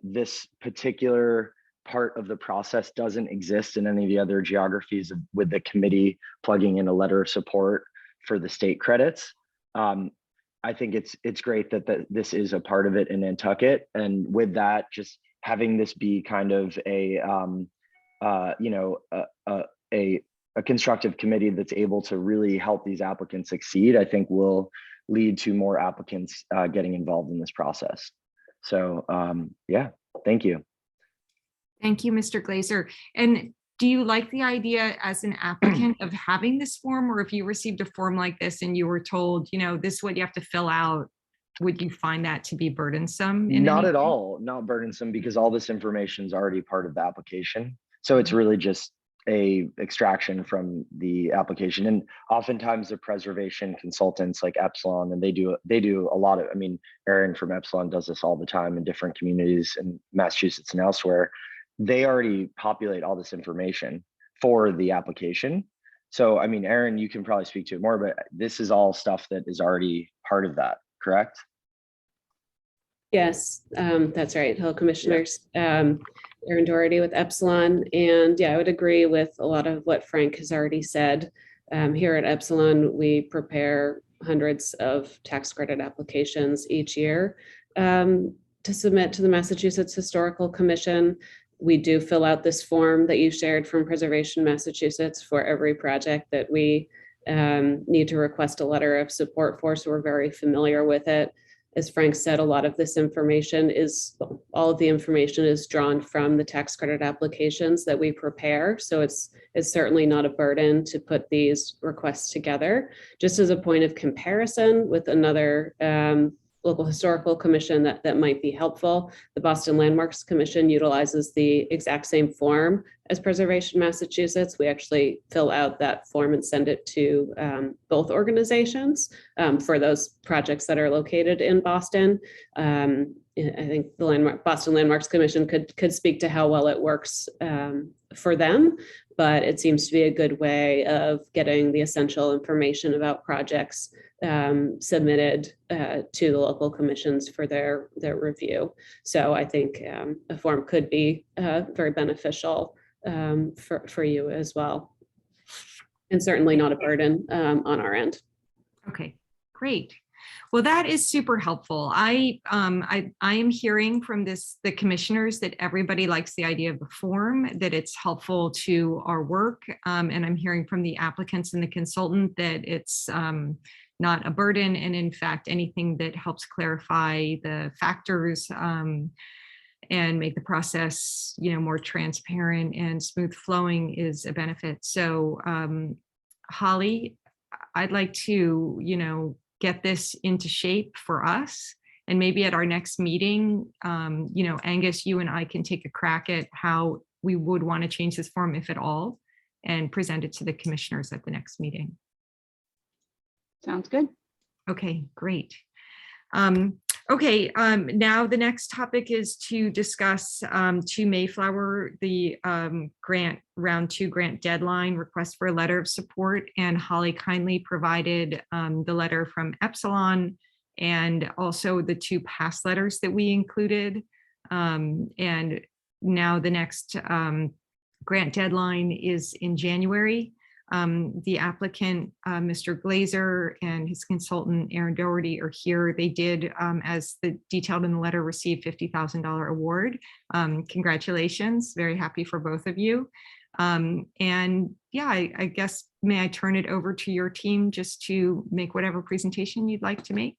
This particular part of the process doesn't exist in any of the other geographies with the committee plugging in a letter of support for the state credits. I think it's great that this is a part of it in Nantucket, and with that, just having this be kind of a constructive committee that's able to really help these applicants succeed, I think will lead to more applicants getting involved in this process. So yeah, thank you. Thank you, Mr. Glazer. And do you like the idea as an applicant of having this form, or if you received a form like this and you were told, this is what you have to fill out, would you find that to be burdensome? Not at all, not burdensome, because all this information is already part of the application. So it's really just a extraction from the application. And oftentimes the preservation consultants like Epsilon, and they do a lot of, Erin from Epsilon does this all the time in different communities in Massachusetts and elsewhere. They already populate all this information for the application. So, Erin, you can probably speak to it more, but this is all stuff that is already part of that, correct? Yes, that's right. Hello, commissioners. Erin Doherty with Epsilon. And yeah, I would agree with a lot of what Frank has already said. Here at Epsilon, we prepare hundreds of tax credit applications each year to submit to the Massachusetts Historical Commission. We do fill out this form that you shared from Preservation Massachusetts for every project that we need to request a letter of support for, so we're very familiar with it. As Frank said, a lot of this information all of the information is drawn from the tax credit applications that we prepare. So it's certainly not a burden to put these requests together. Just as a point of comparison with another local historical commission that might be helpful, the Boston Landmarks Commission utilizes the exact same form as Preservation Massachusetts. We actually fill out that form and send it to both organizations for those projects that are located in Boston. I think the Boston Landmarks Commission could speak to how well it works for them, but it seems to be a good way of getting the essential information about projects submitted to the local commissions for their review. So I think a form could be very beneficial for you as well, and certainly not a burden on our end. Okay, great. Well, that is super helpful. I am hearing from the commissioners that everybody likes the idea of the form, that it's helpful to our work. And I'm hearing from the applicants and the consultant that it's not a burden. And in fact, anything that helps clarify the factors and make the process, more transparent and smooth flowing is a benefit. So Holly, I'd like to, get this into shape for us. And maybe at our next meeting, Angus, you and I can take a crack at how we would want to change this form, if at all, and present it to the commissioners at the next meeting. Sounds good. Okay, great. Now the next topic is to discuss to Mayflower, the round 2 grant deadline request for a letter of support, and Holly kindly provided the letter from Epsilon and also the 2 past letters that we included. And now the next grant deadline is in January. The applicant, Mr. Glazer, and his consultant, Erin Doherty, are here. They did, as detailed in the letter, receive $50,000 award. Congratulations. Very happy for both of you. And yeah, I guess, may I turn it over to your team just to make whatever presentation you'd like to make?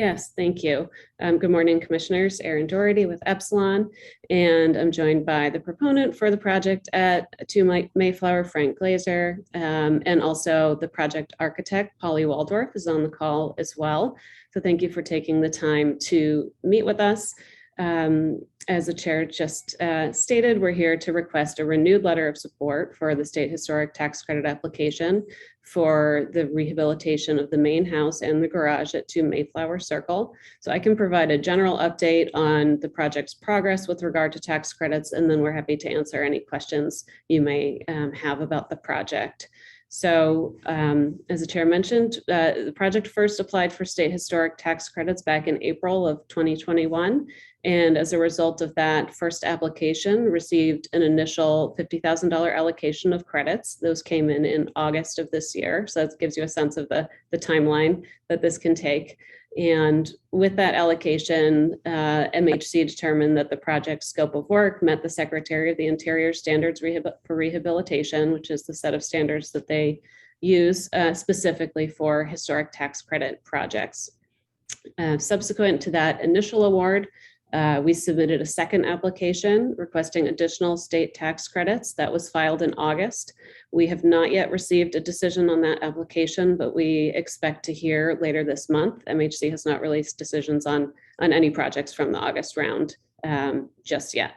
Yes, thank you. Good morning, Commissioners. Erin Doherty with Epsilon, and I'm joined by the proponent for the project at 2 Mayflower, Frank Glazer, and also the project architect, Polly Waldorf, is on the call as well. So thank you for taking the time to meet with us. As the chair just stated, we're here to request a renewed letter of support for the state historic tax credit application for the rehabilitation of the main house and the garage at 2 Mayflower Circle. So I can provide a general update on the project's progress with regard to tax credits, and then we're happy to answer any questions you may have about the project. So as the chair mentioned, the project first applied for state historic tax credits back in April of 2021. And as a result of that first application, received an initial $50,000 allocation of credits. Those came in August of this year. So that gives you a sense of the timeline that this can take. And with that allocation, MHC determined that the project scope of work met the Secretary of the Interior standards for rehabilitation, which is the set of standards that they use specifically for historic tax credit projects. Subsequent to that initial award, we submitted a second application requesting additional state tax credits that was filed in August. We have not yet received a decision on that application, but we expect to hear later this month. MHC has not released decisions on any projects from the August round just yet.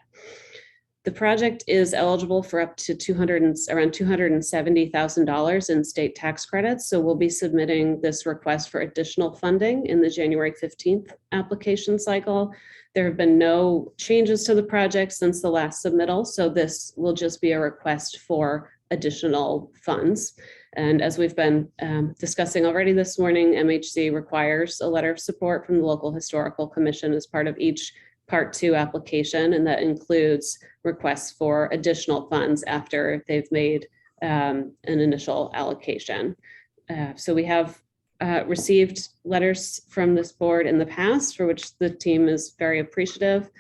The project is eligible for up to around $270,000 in state tax credits. So we'll be submitting this request for additional funding in the January 15th application cycle. There have been no changes to the project since the last submittal. So this will just be a request for additional funds. And as we've been discussing already this morning, MHC requires a letter of support from the local historical commission as part of each Part 2 application, and that includes requests for additional funds after they've made an initial allocation. So we have received letters from this board in the past, for which the team is very appreciative.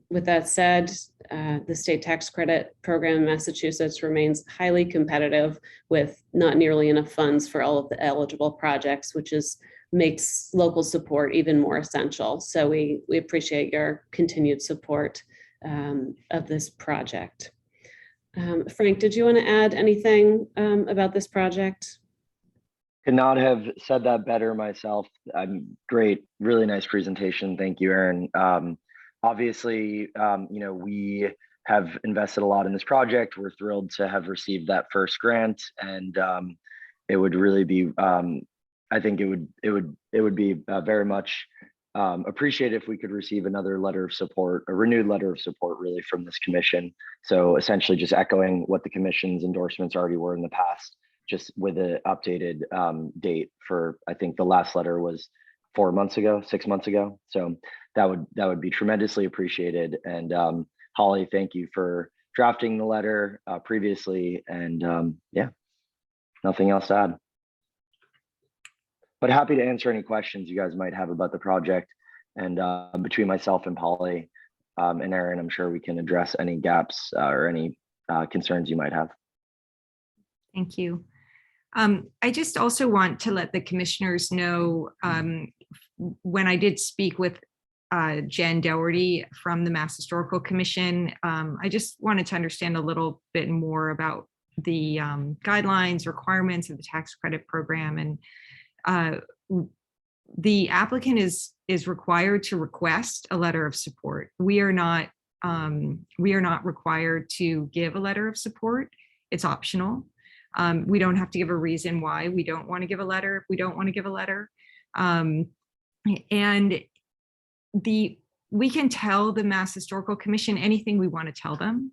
With that said, the state tax credit program in Massachusetts remains highly competitive with not nearly enough funds for all of the eligible projects, which makes local support even more essential. So we appreciate your continued support of this project. Frank, did you want to add anything about this project? Could not have said that better myself. Great, really nice presentation. Thank you, Erin. Obviously, we have invested a lot in this project. We're thrilled to have received that first grant, and it would really be, I think it would be very much appreciated if we could receive another letter of support, a renewed letter of support, really, from this commission. So essentially, just echoing what the commission's endorsements already were in the past, just with an updated date for, I think the last letter was 6 months ago. So that would be tremendously appreciated. And Holly, thank you for drafting the letter previously. And yeah, nothing else to add. But happy to answer any questions you guys might have about the project. And between myself and Polly and Erin, I'm sure we can address any gaps or any concerns you might have. Thank you. I just also want to let the commissioners know, when I did speak with Jen Doherty from the Mass Historical Commission, I just wanted to understand a little bit more about the guidelines, requirements of the tax credit program. And the applicant is required to request a letter of support. We are not required to give a letter of support. It's optional. We don't have to give a reason why we don't want to give a letter if we don't want to give a letter. And we can tell the Mass Historical Commission anything we want to tell them.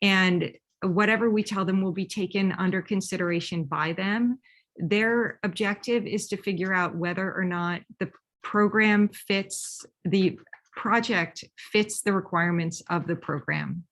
And whatever we tell them will be taken under consideration by them. Their objective is to figure out whether or not the program fits, the project fits the requirements of the program.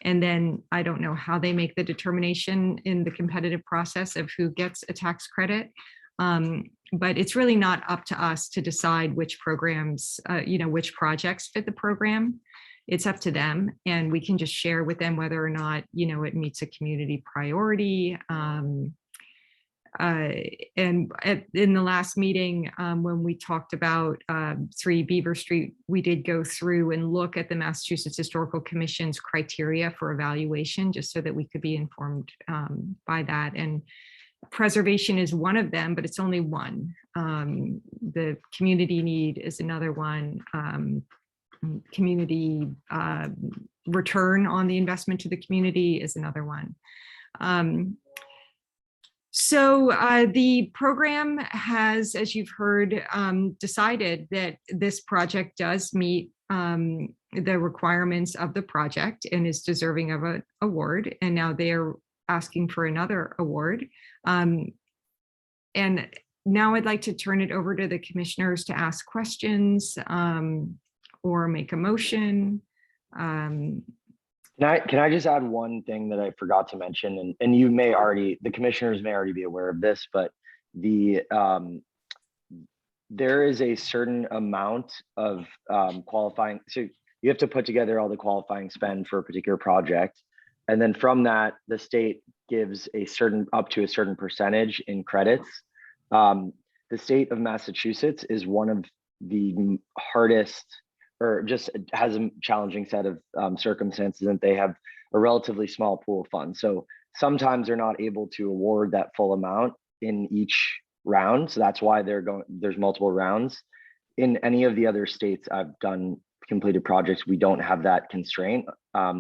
And then I don't know how they make the determination in the competitive process of who gets a tax credit. But it's really not up to us to decide which programs, which projects fit the program. It's up to them, and we can just share with them whether or not, it meets a community priority, And in the last meeting, when we talked about 3 Beaver Street, we did go through and look at the Massachusetts Historical Commission's criteria for evaluation, just so that we could be informed by that. And preservation is one of them, but it's only one. The community need is another one. Community return on the investment to the community is another one. So the program has, as you've heard, decided that this project does meet the requirements of the project and is deserving of an award. And now they're asking for another award. And now I'd like to turn it over to the commissioners to ask questions or make a motion. Can I just add one thing that I forgot to mention, and you may already, the commissioners may already be aware of this, but there is a certain amount of qualifying. So you have to put together all the qualifying spend for a particular project. And then from that, the state gives up to a certain percentage in credits. The state of Massachusetts is one of the hardest, or just has a challenging set of circumstances, and they have a relatively small pool of funds. So sometimes they're not able to award that full amount in each round. So that's why there's multiple rounds. In any of the other states I've done completed projects, we don't have that constraint,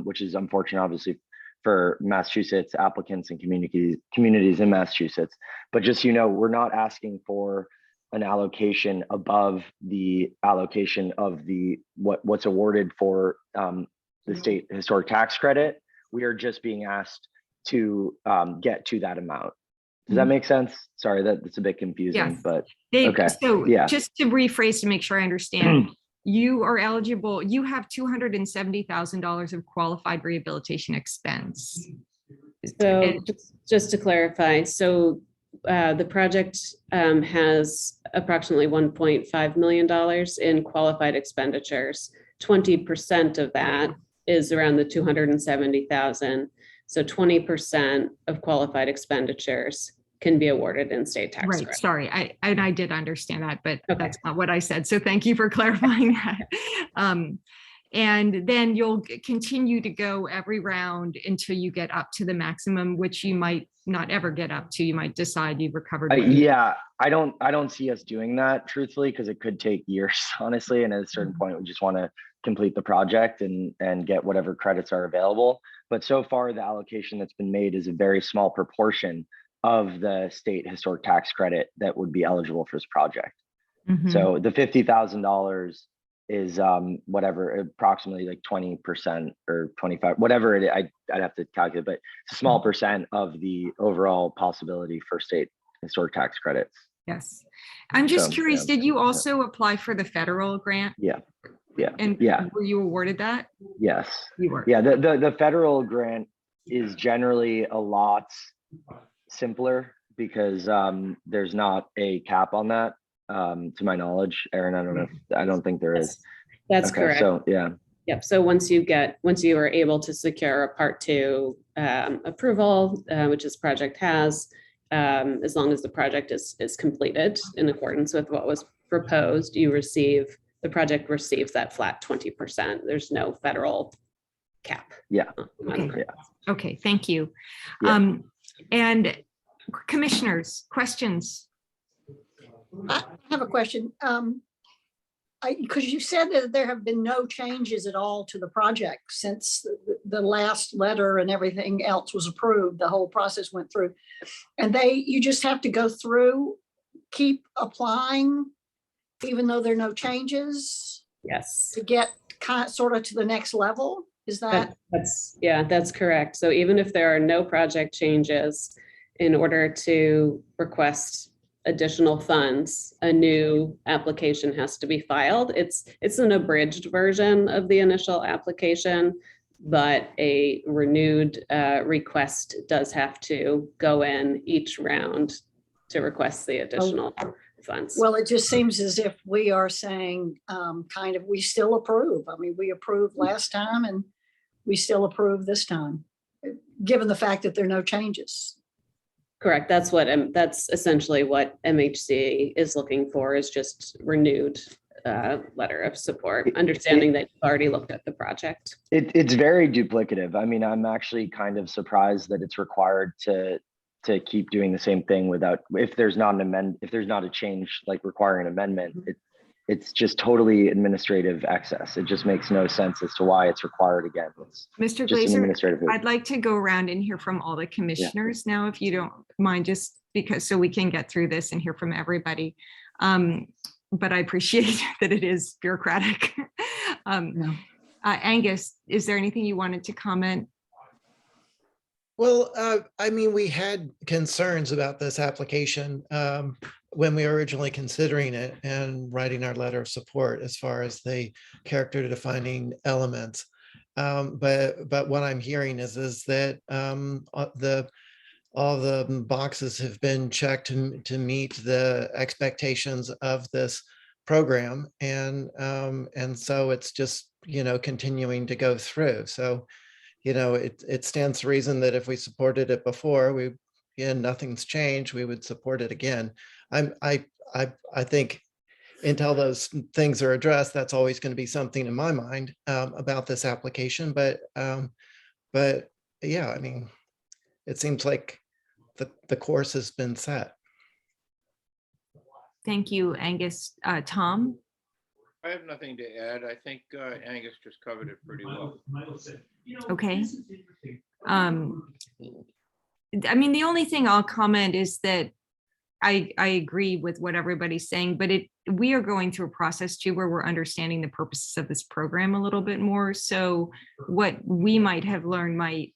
which is unfortunate, obviously, for Massachusetts applicants and communities in Massachusetts. But just, we're not asking for an allocation above the allocation of what's awarded for the state historic tax credit. We are just being asked to get to that amount. Does that make sense? Sorry, that's a bit confusing, Yes. but Dave, okay. so Yeah. just to rephrase to make sure I understand, you are eligible, you have $270,000 of qualified rehabilitation expense. So And- just to clarify, so the project has approximately $1.5 million in qualified expenditures. 20% of that is around the 270,000. So 20% of qualified expenditures can be awarded in state tax Right, credit. sorry, I did understand that, but Okay. that's not what I said. So thank you for clarifying that. And then you'll continue to go every round until you get up to the maximum, which you might not ever get up to. You might decide you've recovered. what you- Yeah, I don't see us doing that, truthfully, because it could take years, honestly. And at a certain point, we just want to complete the project and get whatever credits are available. But so far, the allocation that's been made is a very small proportion of the state historic tax credit that would be eligible for this project. Mhm. So the $50,000 is whatever, approximately like 20% or 25, whatever it is. I'd have to calculate, but it's a small percent of the overall possibility for state historic tax credits. Yes. I'm just So, curious, yeah. did you also apply for the federal grant? Yeah. And Yeah. were you awarded that? Yes. You were. Yeah. The federal grant is generally a lot simpler because there's not a cap on that. To my knowledge, Erin, I don't think there is. That's Okay, correct. so yeah. Yep. So once you are able to secure a Part 2 approval, which this project has, as long as the project is completed in accordance with what was proposed, the project receives that flat 20%. There's no federal cap. Yeah. Okay. Okay, thank you. Yeah. And commissioners, questions? I have a question. Because you said that there have been no changes at all to the project since the last letter and everything else was approved, the whole process went through. And you just have to go through, keep applying, even though there are no changes Yes. to get sort of to the next level? Is that? That's correct. So even if there are no project changes, in order to request additional funds, a new application has to be filed. It's an abridged version of the initial application, but a renewed request does have to go in each round to request the additional funds. Well, it just seems as if we are saying kind of, we still approve. I mean, we approved last time and we still approve this time, given the fact that there are no changes. Correct. That's essentially what MHC is looking for, is just renewed letter of support, understanding that you've already looked at the project. It's very duplicative. I mean, I'm actually kind of surprised that it's required to keep doing the same thing without, if there's not a change like requiring an amendment, it's just totally administrative excess. It just makes no sense as to why it's required again. It's Mr. just an Glazer, administrative. I'd like to go around and hear from all the commissioners now, if you don't mind, just because, so we can get through this and hear from everybody. But I appreciate that it is bureaucratic. Angus, is there anything you wanted to comment? Well, I mean, we had concerns about this application when we were originally considering it and writing our letter of support as far as the character defining elements. But what I'm hearing is that all the boxes have been checked to meet the expectations of this program, and so it's just, you know, continuing to go through. So, you know, it stands to reason that if we supported it before, nothing's changed, we would support it again. I think until those things are addressed, that's always going to be something in my mind about this application. But yeah, I mean, it seems like the course has been set. Thank you, Angus. Tom? I have nothing to add. I think Angus just covered it pretty well. Okay. I mean, the only thing I'll comment is that I agree with what everybody's saying, but we are going through a process too where we're understanding the purposes of this program a little bit more. So what we might have learned might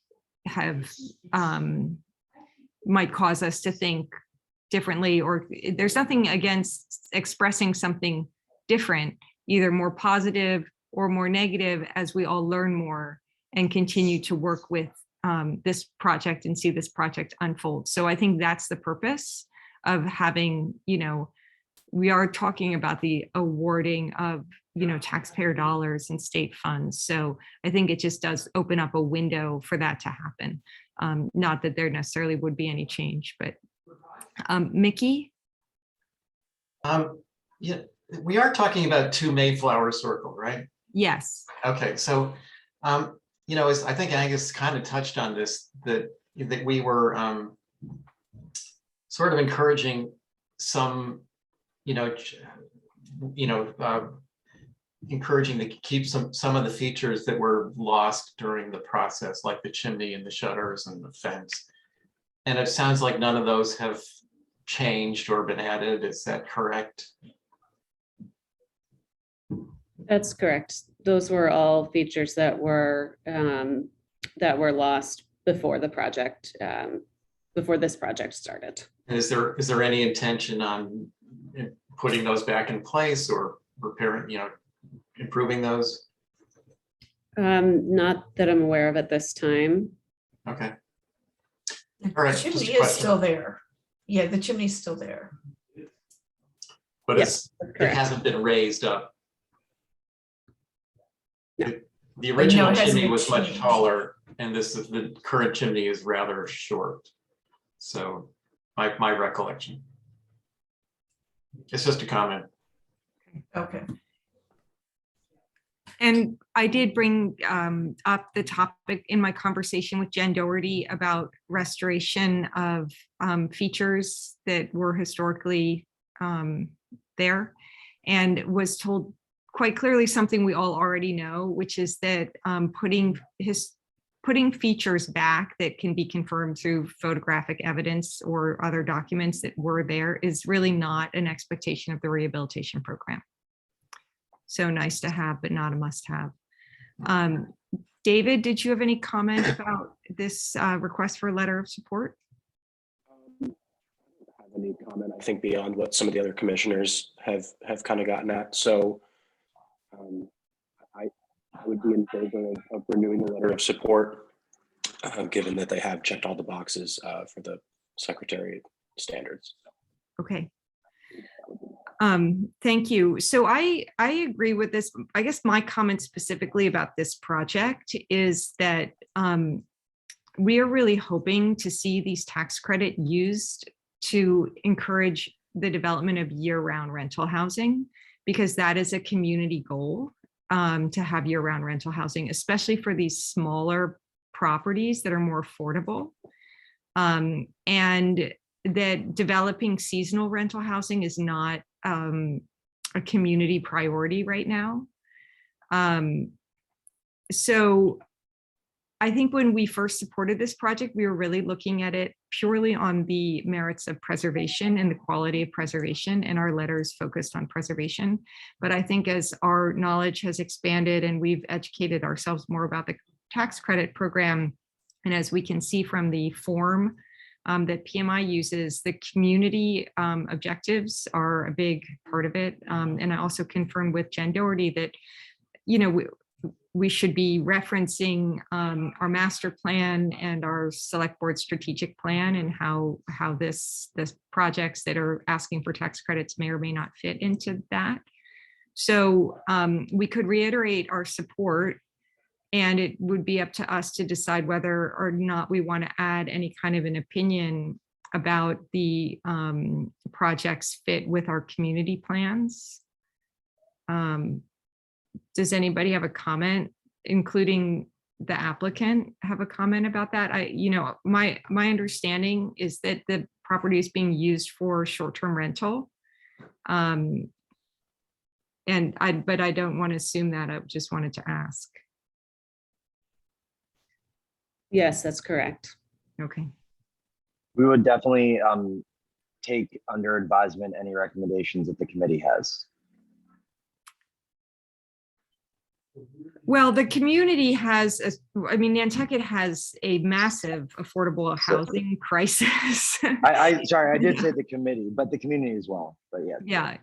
cause us to think differently, or there's nothing against expressing something different, either more positive or more negative, as we all learn more and continue to work with this project and see this project unfold. So I think that's the purpose of having, you know, we are talking about the awarding of, you know, taxpayer dollars and state funds. So I think it just does open up a window for that to happen. Not that there necessarily would be any change, but Mickey? Yeah, we are talking about 2 Mayflower Circle, right? Yes. Okay, so you know, as I think Angus kind of touched on this, that we were sort of encouraging some, encouraging to keep some of the features that were lost during the process, like the chimney and the shutters and the fence. And it sounds like none of those have changed or been added. Is that correct? That's correct. Those were all features that were lost before the project, before this project started. And is there any intention on putting those back in place or repairing, improving those? Not that I'm aware of at this time. Okay. All right. The chimney is still there. Yeah, the chimney's still there. But Yes, it hasn't been raised up. No. The original it hasn't chimney been was much changed. taller, and the current chimney is rather short. So my recollection. It's just a comment. Okay. And I did bring up the topic in my conversation with Jen Doherty about restoration of features that were historically there, and was told quite clearly something we all already know, which is that putting features back that can be confirmed through photographic evidence or other documents that were there is really not an expectation of the rehabilitation program. So nice to have, but not a must-have. David, did you have any comment about this request for a letter of support? I don't have any comment, I think, beyond what some of the other commissioners have kind of gotten at. So I would be in favor of renewing the letter of support, given that they have checked all the boxes for the Secretary standards. Okay. Thank you. So I agree with this. I guess my comment specifically about this project is that we are really hoping to see these tax credit used to encourage the development of year-round rental housing, because that is a community goal, to have year-round rental housing, especially for these smaller properties that are more affordable. And that developing seasonal rental housing is not a community priority right now. So I think when we first supported this project, we were really looking at it purely on the merits of preservation and the quality of preservation, and our letters focused on preservation. But I think as our knowledge has expanded and we've educated ourselves more about the tax credit program, and as we can see from the form that PMI uses, the community objectives are a big part of it. And I also confirmed with Jen Doherty that, you know, we should be referencing our master plan and our select board strategic plan, and how this projects that are asking for tax credits may or may not fit into that. So we could reiterate our support, and it would be up to us to decide whether or not we want to add any kind of an opinion about the project's fit with our community plans. Does anybody have a comment, including the applicant, have a comment about that? My understanding is that the property is being used for short-term rental. But I don't want to assume that. I just wanted to ask. Yes, that's correct. Okay. We would definitely take under advisement any recommendations that the committee has. Well, the community has, Nantucket has a massive affordable housing crisis. Sorry, I did say the committee, but the community as well, but yeah.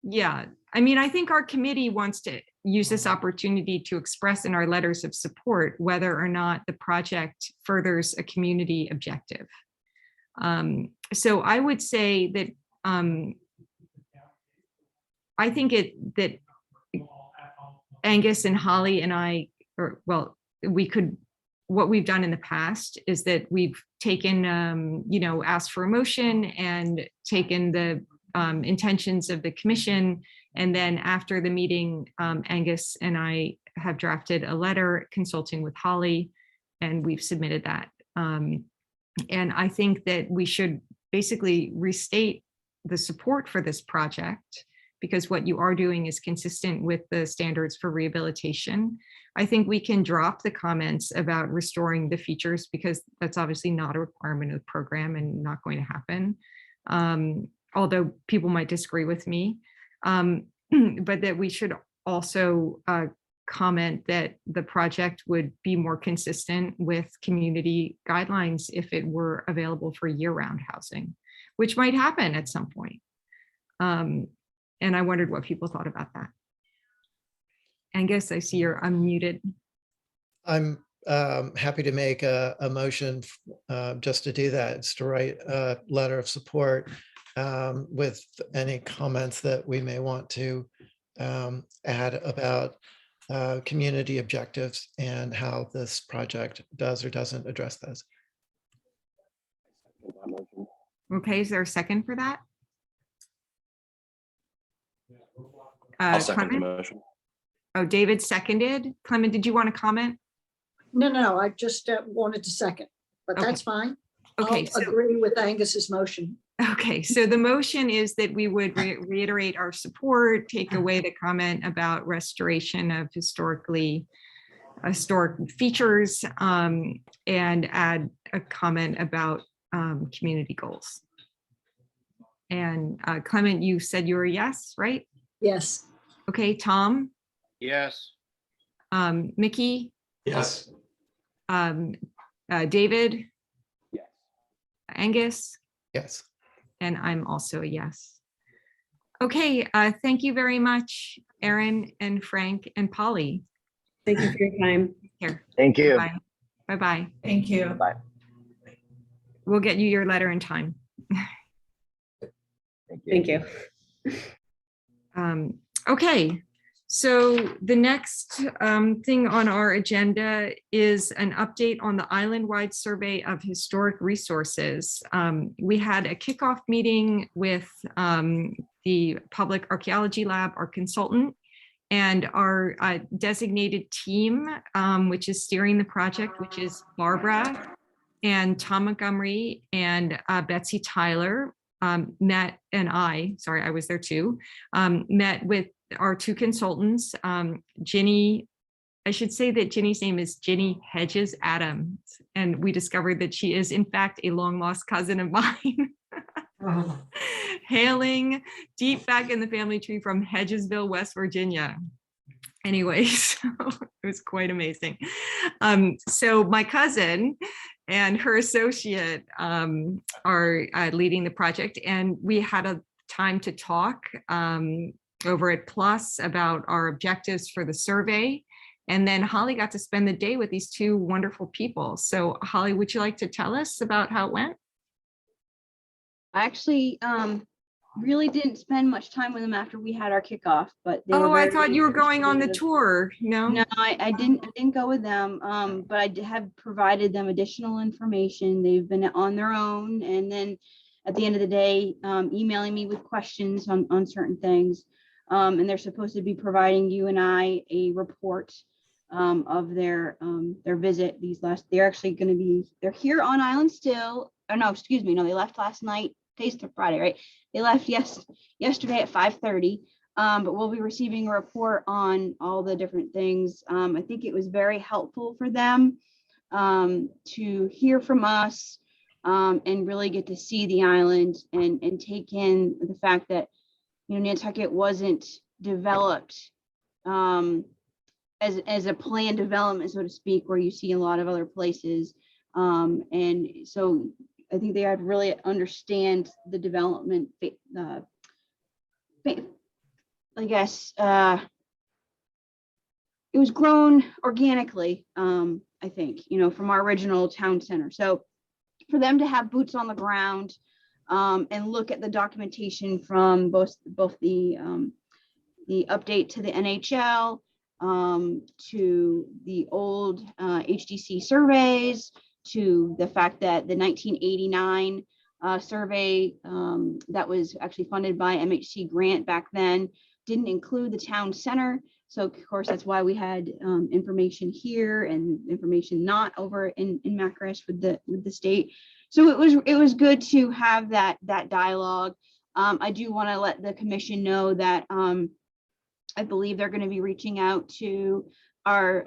Yeah. I think our committee wants to use this opportunity to express in our letters of support whether or not the project furthers a community objective. So I would say that I think that Angus and Holly and I, what we've done in the past is that we've taken, asked for a motion and taken the intentions of the commission. And then after the meeting, Angus and I have drafted a letter consulting with Holly, and we've submitted that. And I think that we should basically restate the support for this project, because what you are doing is consistent with the standards for rehabilitation. I think we can drop the comments about restoring the features, because that's obviously not a requirement of the program and not going to happen. Although people might disagree with me, but that we should also comment that the project would be more consistent with community guidelines if it were available for year-round housing, which might happen at some point. And I wondered what people thought about that. Angus, I see you're unmuted. I'm happy to make a motion just to do that. It's to write a letter of support with any comments that we may want to add about community objectives and how this project does or doesn't address those. Okay, is there a second for that? I'll second the Clement? motion. Oh, David seconded. Clement, did you want to comment? No, I just wanted to second, but Okay. that's fine. Okay, I'll so agree with Angus's motion. okay, so the motion is that we would reiterate our support, take away the comment about restoration of historic features, and add a comment about community goals. And Clement, you said you were a yes, right? Yes. Okay, Tom, Yes. Mickey, Yes. David, Yes. Angus, Yes. and I'm also a yes. Okay, thank you very much, Erin and Frank and Polly. Thank you for your time. Here. Thank you. Bye. Bye-bye. Thank you. Bye. We'll get you your letter in time. Thank you. Thank you. Okay, So the next thing on our agenda is an update on the island-wide survey of historic resources. We had a kickoff meeting with the Public Archaeology Lab, our consultant, and our designated team, which is steering the project, which is Barbara and Tom Montgomery and Betsy Tyler, met, and sorry, I was there too, met with our two consultants, Ginny. I should say that Ginny's name is Ginny Hedges Adams, and we discovered that she is in fact a long lost cousin of mine. Hailing deep back in the family tree from Hedgesville, West Virginia. Anyways, it was quite amazing. So my cousin and her associate are leading the project, and we had a time to talk over at Plus about our objectives for the survey. And then Holly got to spend the day with these two wonderful people. So Holly, would you like to tell us about how it went? I actually really didn't spend much time with them after we had our kickoff, but they were Oh, I very thought you were going on the appreciative. tour. No, No, I didn't go with them, but I have provided them additional information. They've been on their own, and then at the end of the day, emailing me with questions on certain things. And they're supposed to be providing you and I a report of their visit. They're actually going to be, they're here on island still. Oh no, excuse me, no, they left last night. Today's Friday, right? They left yesterday at 5:30. But we'll be receiving a report on all the different things. I think it was very helpful for them to hear from us and really get to see the island and take in the fact that, you know, Nantucket wasn't developed as a planned development, so to speak, where you see a lot of other places. And so I think they had to really understand the development, I guess, it was grown organically, I think, you know, from our original town center. So for them to have boots on the ground and look at the documentation from both the update to the NHL, to the old HDC surveys, to the fact that the 1989 survey that was actually funded by MHC grant back then didn't include the town center. So of course, that's why we had information here and information not over in Macris with the state. So it was good to have that dialogue. I do want to let the commission know that I believe they're going to be reaching out to our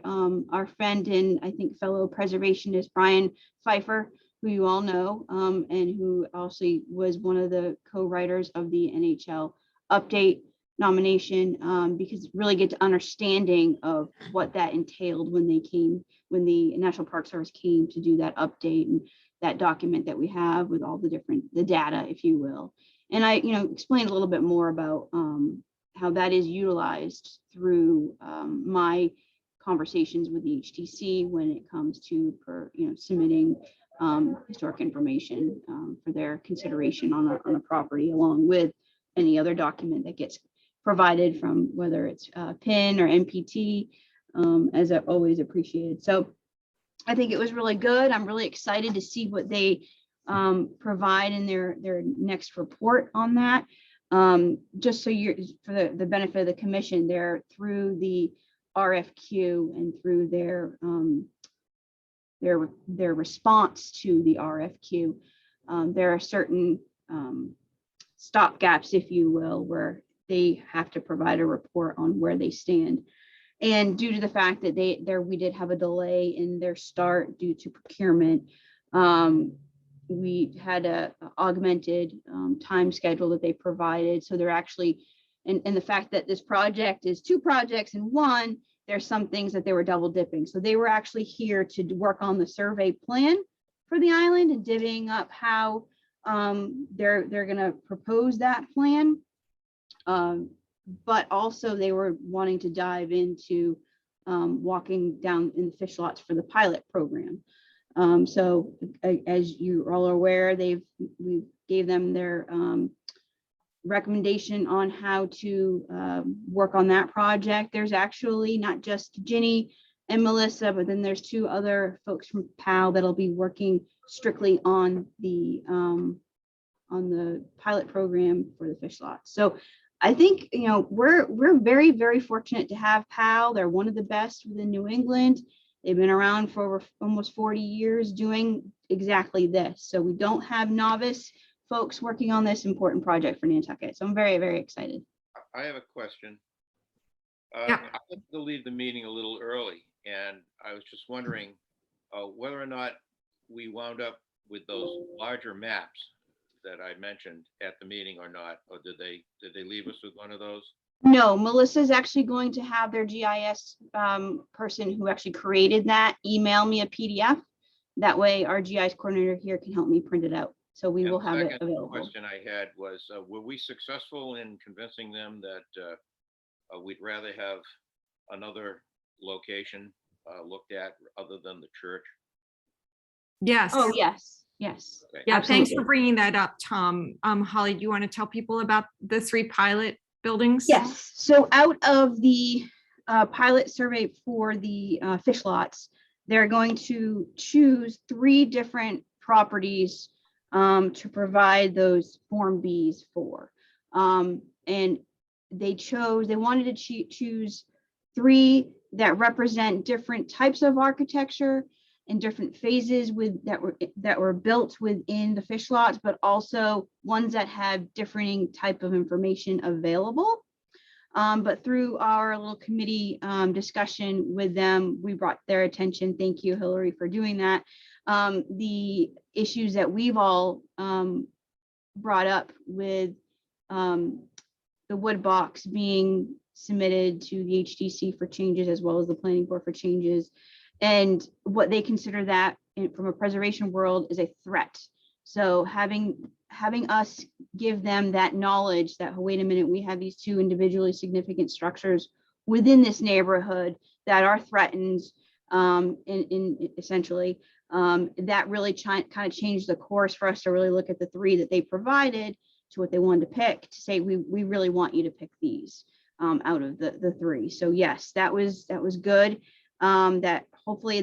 friend and I think fellow preservationist Brian Pfeiffer, who you all know, and who also was one of the co-writers of the NHL update nomination, because really get to understanding of what that entailed when the National Park Service came to do that update and that document that we have with all the data, if you will. And I, explained a little bit more about how that is utilized through my conversations with the HTC when it comes to submitting historic information for their consideration on a property, along with any other document that gets provided from whether it's PIN or MPT, as I've always appreciated. So I think it was really good. I'm really excited to see what they provide in their next report on that. Just so you're, for the benefit of the commission, they're through the RFQ and through their response to the RFQ. There are certain stop gaps, if you will, where they have to provide a report on where they stand. And due to the fact that we did have a delay in their start due to procurement, we had a augmented time schedule that they provided. So they're actually, and the fact that this project is 2 projects in one, there's some things that they were double dipping. So they were actually here to work on the survey plan for the island and divvying up how they're going to propose that plan. But also they were wanting to dive into walking down in the fish lots for the pilot program. So as you all are aware, we gave them their recommendation on how to work on that project. There's actually not just Ginny and Melissa, but then there's 2 other folks from PAL that'll be working strictly on the pilot program for the fish lots. So I think, you know, we're very, very fortunate to have PAL. They're one of the best within New England. They've been around for over almost 40 years doing exactly this. So we don't have novice folks working on this important project for Nantucket. So I'm very, very excited. I have a question. Yeah. I had to leave the meeting a little early, and I was just wondering whether or not we wound up with those larger maps that I mentioned at the meeting or not, or did they leave us with one of those? No, Melissa's actually going to have their GIS person who actually created that email me a PDF. That way our GIS coordinator here can help me print it out. So we will have it Second available. question I had was, were we successful in convincing them that we'd rather have another location looked at other than the church? Yes. Oh, yes, yes. Okay. Yeah, thanks for absolutely. bringing that up, Tom. Holly, do you want to tell people about the 3 pilot buildings? Yes, so out of the pilot survey for the fish lots, they're going to choose 3 different properties to provide those Form Bs for. And they wanted to choose 3 that represent different types of architecture and different phases that were built within the fish lots, but also ones that have differing type of information available. But through our little committee discussion with them, we brought their attention. Thank you, Hillary, for doing that. The issues that we've all brought up with the wood box being submitted to the HDC for changes, as well as the planning board for changes, and what they consider that from a preservation world is a threat. So having us give them that knowledge that, wait a minute, we have these 2 individually significant structures within this neighborhood that are threatened, in essentially, that really kind of changed the course for us to really look at the 3 that they provided to what they wanted to pick, to say, we really want you to pick these out of the 3. So yes, that was good. That hopefully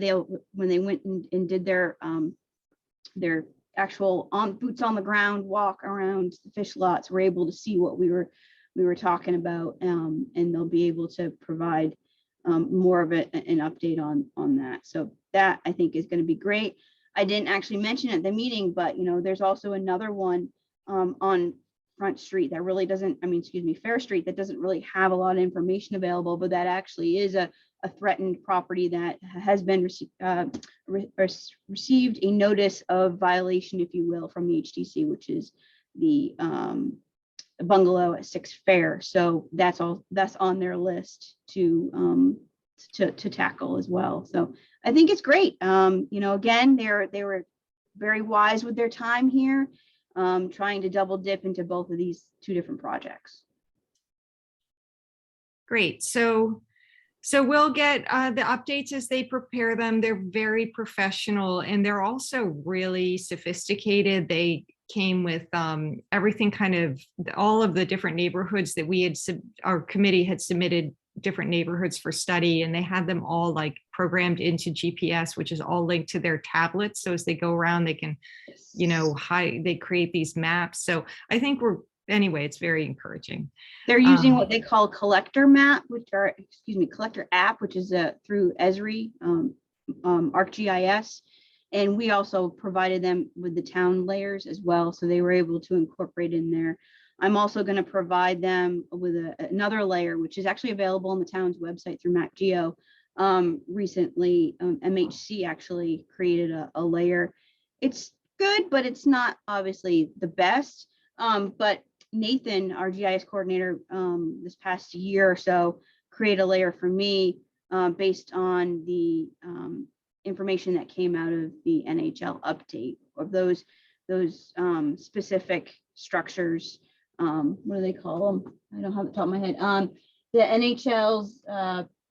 when they went and did their actual boots on the ground walk around the fish lots, we're able to see what we were talking about, and they'll be able to provide more of an update on that. So that, I think, is going to be great. I didn't actually mention at the meeting, but you know, there's also another one on Front Street that really doesn't, Fair Street, that doesn't really have a lot of information available, but that actually is a threatened property that has been received a notice of violation, if you will, from the HDC, which is the bungalow at 6 Fair. So that's on their list to tackle as well. So I think it's great. You know, again, they were very wise with their time here, trying to double dip into both of these 2 different projects. Great. So we'll get the updates as they prepare them. They're very professional, and they're also really sophisticated. They came with everything, kind of all of the different neighborhoods that our committee had submitted different neighborhoods for study, and they had them all like programmed into GPS, which is all linked to their tablets. So as they go around, they can, you know, they create these maps. So I think anyway, it's very encouraging. They're using what they call collector map, collector app, which is through Esri, ArcGIS. And we also provided them with the town layers as well. So they were able to incorporate in there. I'm also going to provide them with another layer, which is actually available on the town's website through MapGeo. Recently, MHC actually created a layer. It's good, but it's not obviously the best. But Nathan, our GIS coordinator, this past year or so, created a layer for me based on the information that came out of the NHL update of those specific structures. What do they call them? I don't have it top of my head. The NHL's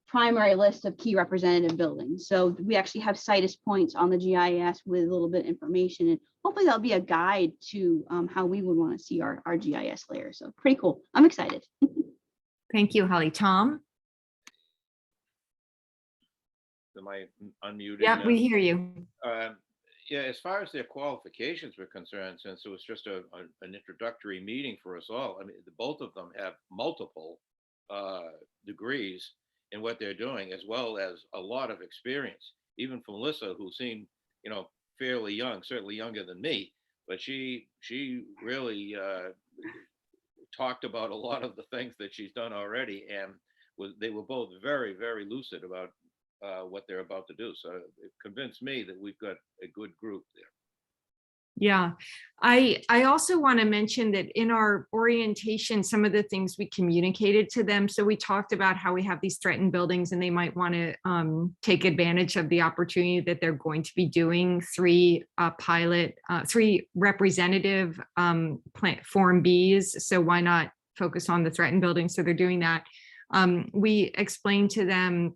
primary list of key representative buildings. So we actually have situs points on the GIS with a little bit of information, and hopefully that'll be a guide to how we would want to see our GIS layer. So pretty cool. I'm excited. Thank you, Holly. Tom? Am I unmuted? Yeah, now? we hear you. Yeah, as far as their qualifications were concerned, since it was just an introductory meeting for us all, I mean, both of them have multiple degrees in what they're doing, as well as a lot of experience. Even from Melissa, who seemed, fairly young, certainly younger than me, but she really talked about a lot of the things that she's done already, and they were both very, very lucid about what they're about to do. So it convinced me that we've got a good group there. Yeah, I also want to mention that in our orientation, some of the things we communicated to them. So we talked about how we have these threatened buildings and they might want to take advantage of the opportunity that they're going to be doing three representative Form Bs. So why not focus on the threatened buildings? So they're doing that. We explained to them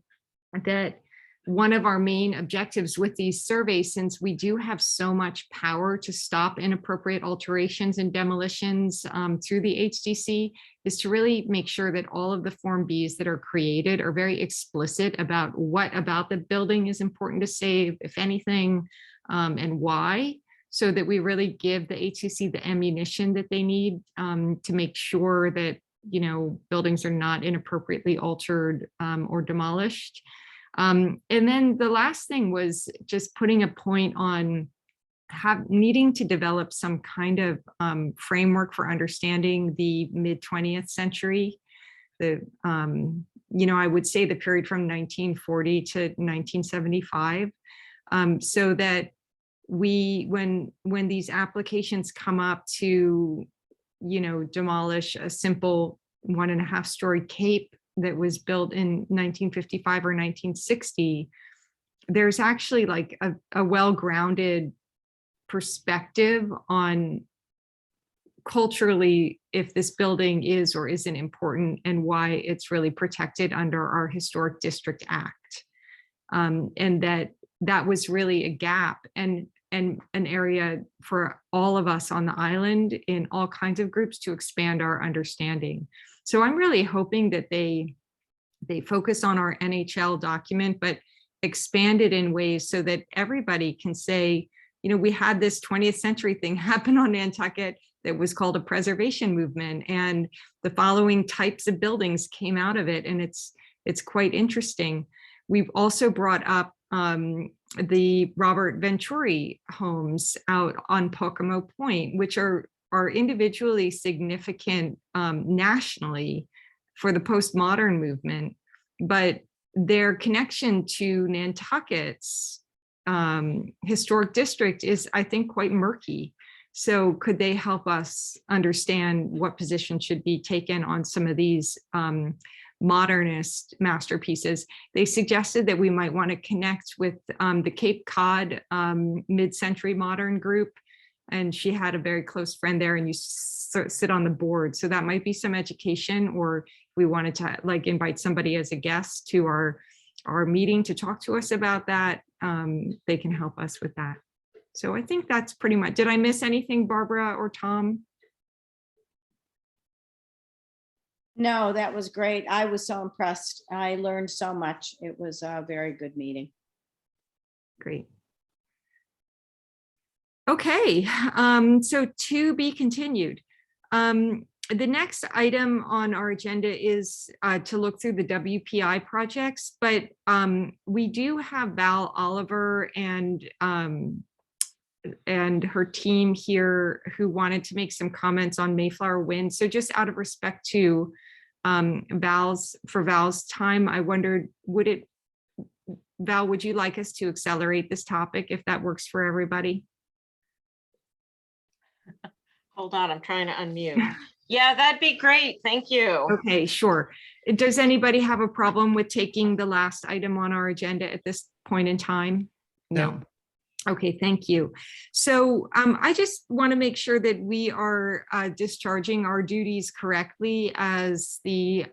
that one of our main objectives with these surveys, since we do have so much power to stop inappropriate alterations and demolitions through the HDC, is to really make sure that all of the Form Bs that are created are very explicit about what about the building is important to save, if anything, and why, so that we really give the HDC the ammunition that they need to make sure that buildings are not inappropriately altered or demolished. And then the last thing was just putting a point on needing to develop some kind of framework for understanding the mid-20th century. I would say the period from 1940 to 1975, so that when these applications come up to, demolish a simple 1.5-story cape that was built in 1955 or 1960, there's actually like a well-grounded perspective on culturally if this building is or isn't important and why it's really protected under our Historic District Act. And that was really a gap and an area for all of us on the island in all kinds of groups to expand our understanding. So I'm really hoping that they focus on our NHL document, but expand it in ways so that everybody can say, we had this 20th century thing happen on Nantucket that was called a preservation movement, and the following types of buildings came out of it. And it's quite interesting. We've also brought up the Robert Venturi homes out on Pocomo Point, which are individually significant nationally for the postmodern movement, but their connection to Nantucket's historic district is, I think, quite murky. So could they help us understand what position should be taken on some of these modernist masterpieces? They suggested that we might want to connect with the Cape Cod mid-century modern group, and she had a very close friend there, and you sit on the board. So that might be some education, or if we wanted to invite somebody as a guest to our meeting to talk to us about that, they can help us with that. So I think that's pretty much. Did I miss anything, Barbara or Tom? No, that was great. I was so impressed. I learned so much. It was a very good meeting. Great. Okay, so to be continued. The next item on our agenda is to look through the WPI projects, but we do have Val Oliver and her team here who wanted to make some comments on Mayflower Wind. So just out of respect to Val's time, I wondered, Val, would you like us to accelerate this topic if that works for everybody? Hold on, I'm trying to unmute. Yeah, that'd be great. Thank you. Okay, sure. Does anybody have a problem with taking the last item on our agenda at this point in time? No. Okay, thank you. So I just want to make sure that we are discharging our duties correctly as the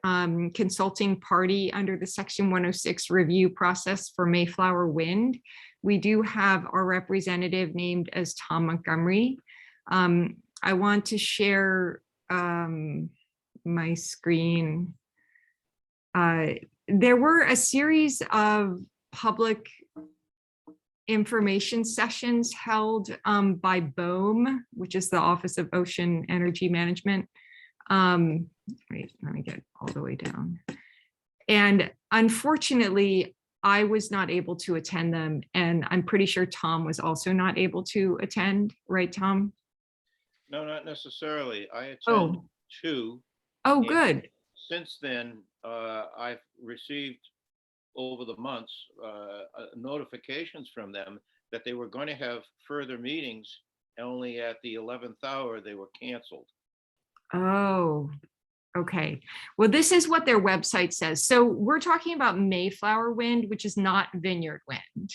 consulting party under the Section 106 review process for Mayflower Wind. We do have our representative named as Tom Montgomery. I want to share my screen. There were a series of public information sessions held by BOEM, which is the Office of Ocean Energy Management. Wait, let me get all the way down. And unfortunately, I was not able to attend them. And I'm pretty sure Tom was also not able to attend, right, Tom? No, not necessarily. I attend Oh. two. Oh, and good. Since then, I've received over the months notifications from them that they were going to have further meetings, only at the 11th hour they were canceled. Oh, okay. Well, this is what their website says. So we're talking about Mayflower Wind, which is not Vineyard Wind.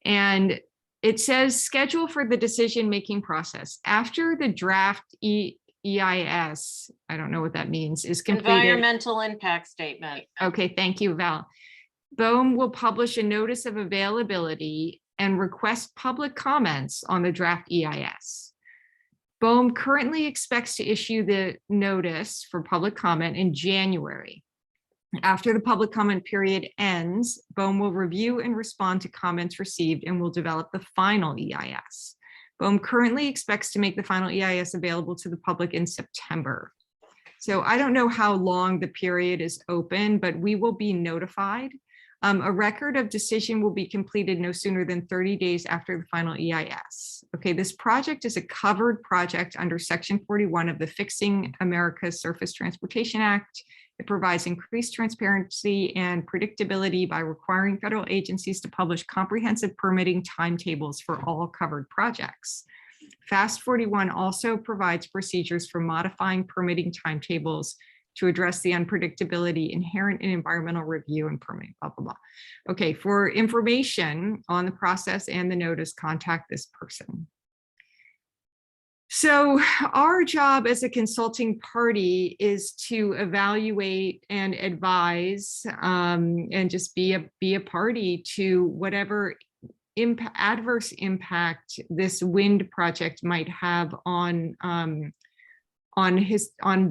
And it says schedule for the decision-making process. After the draft EIS, I don't know what that means, is completed. Environmental impact statement. Okay, thank you, Val. BOEM will publish a notice of availability and request public comments on the draft EIS. BOEM currently expects to issue the notice for public comment in January. After the public comment period ends, BOEM will review and respond to comments received and will develop the final EIS. BOEM currently expects to make the final EIS available to the public in September. So I don't know how long the period is open, but we will be notified. A record of decision will be completed no sooner than 30 days after the final EIS. Okay, this project is a covered project under Section 41 of the Fixing America's Surface Transportation Act. It provides increased transparency and predictability by requiring federal agencies to publish comprehensive permitting timetables for all covered projects. FAST 41 also provides procedures for modifying permitting timetables to address the unpredictability inherent in environmental review and permitting, blah, blah, blah. Okay, for information on the process and the notice, contact this person. So our job as a consulting party is to evaluate and advise and just be a party to whatever adverse impact this wind project might have on the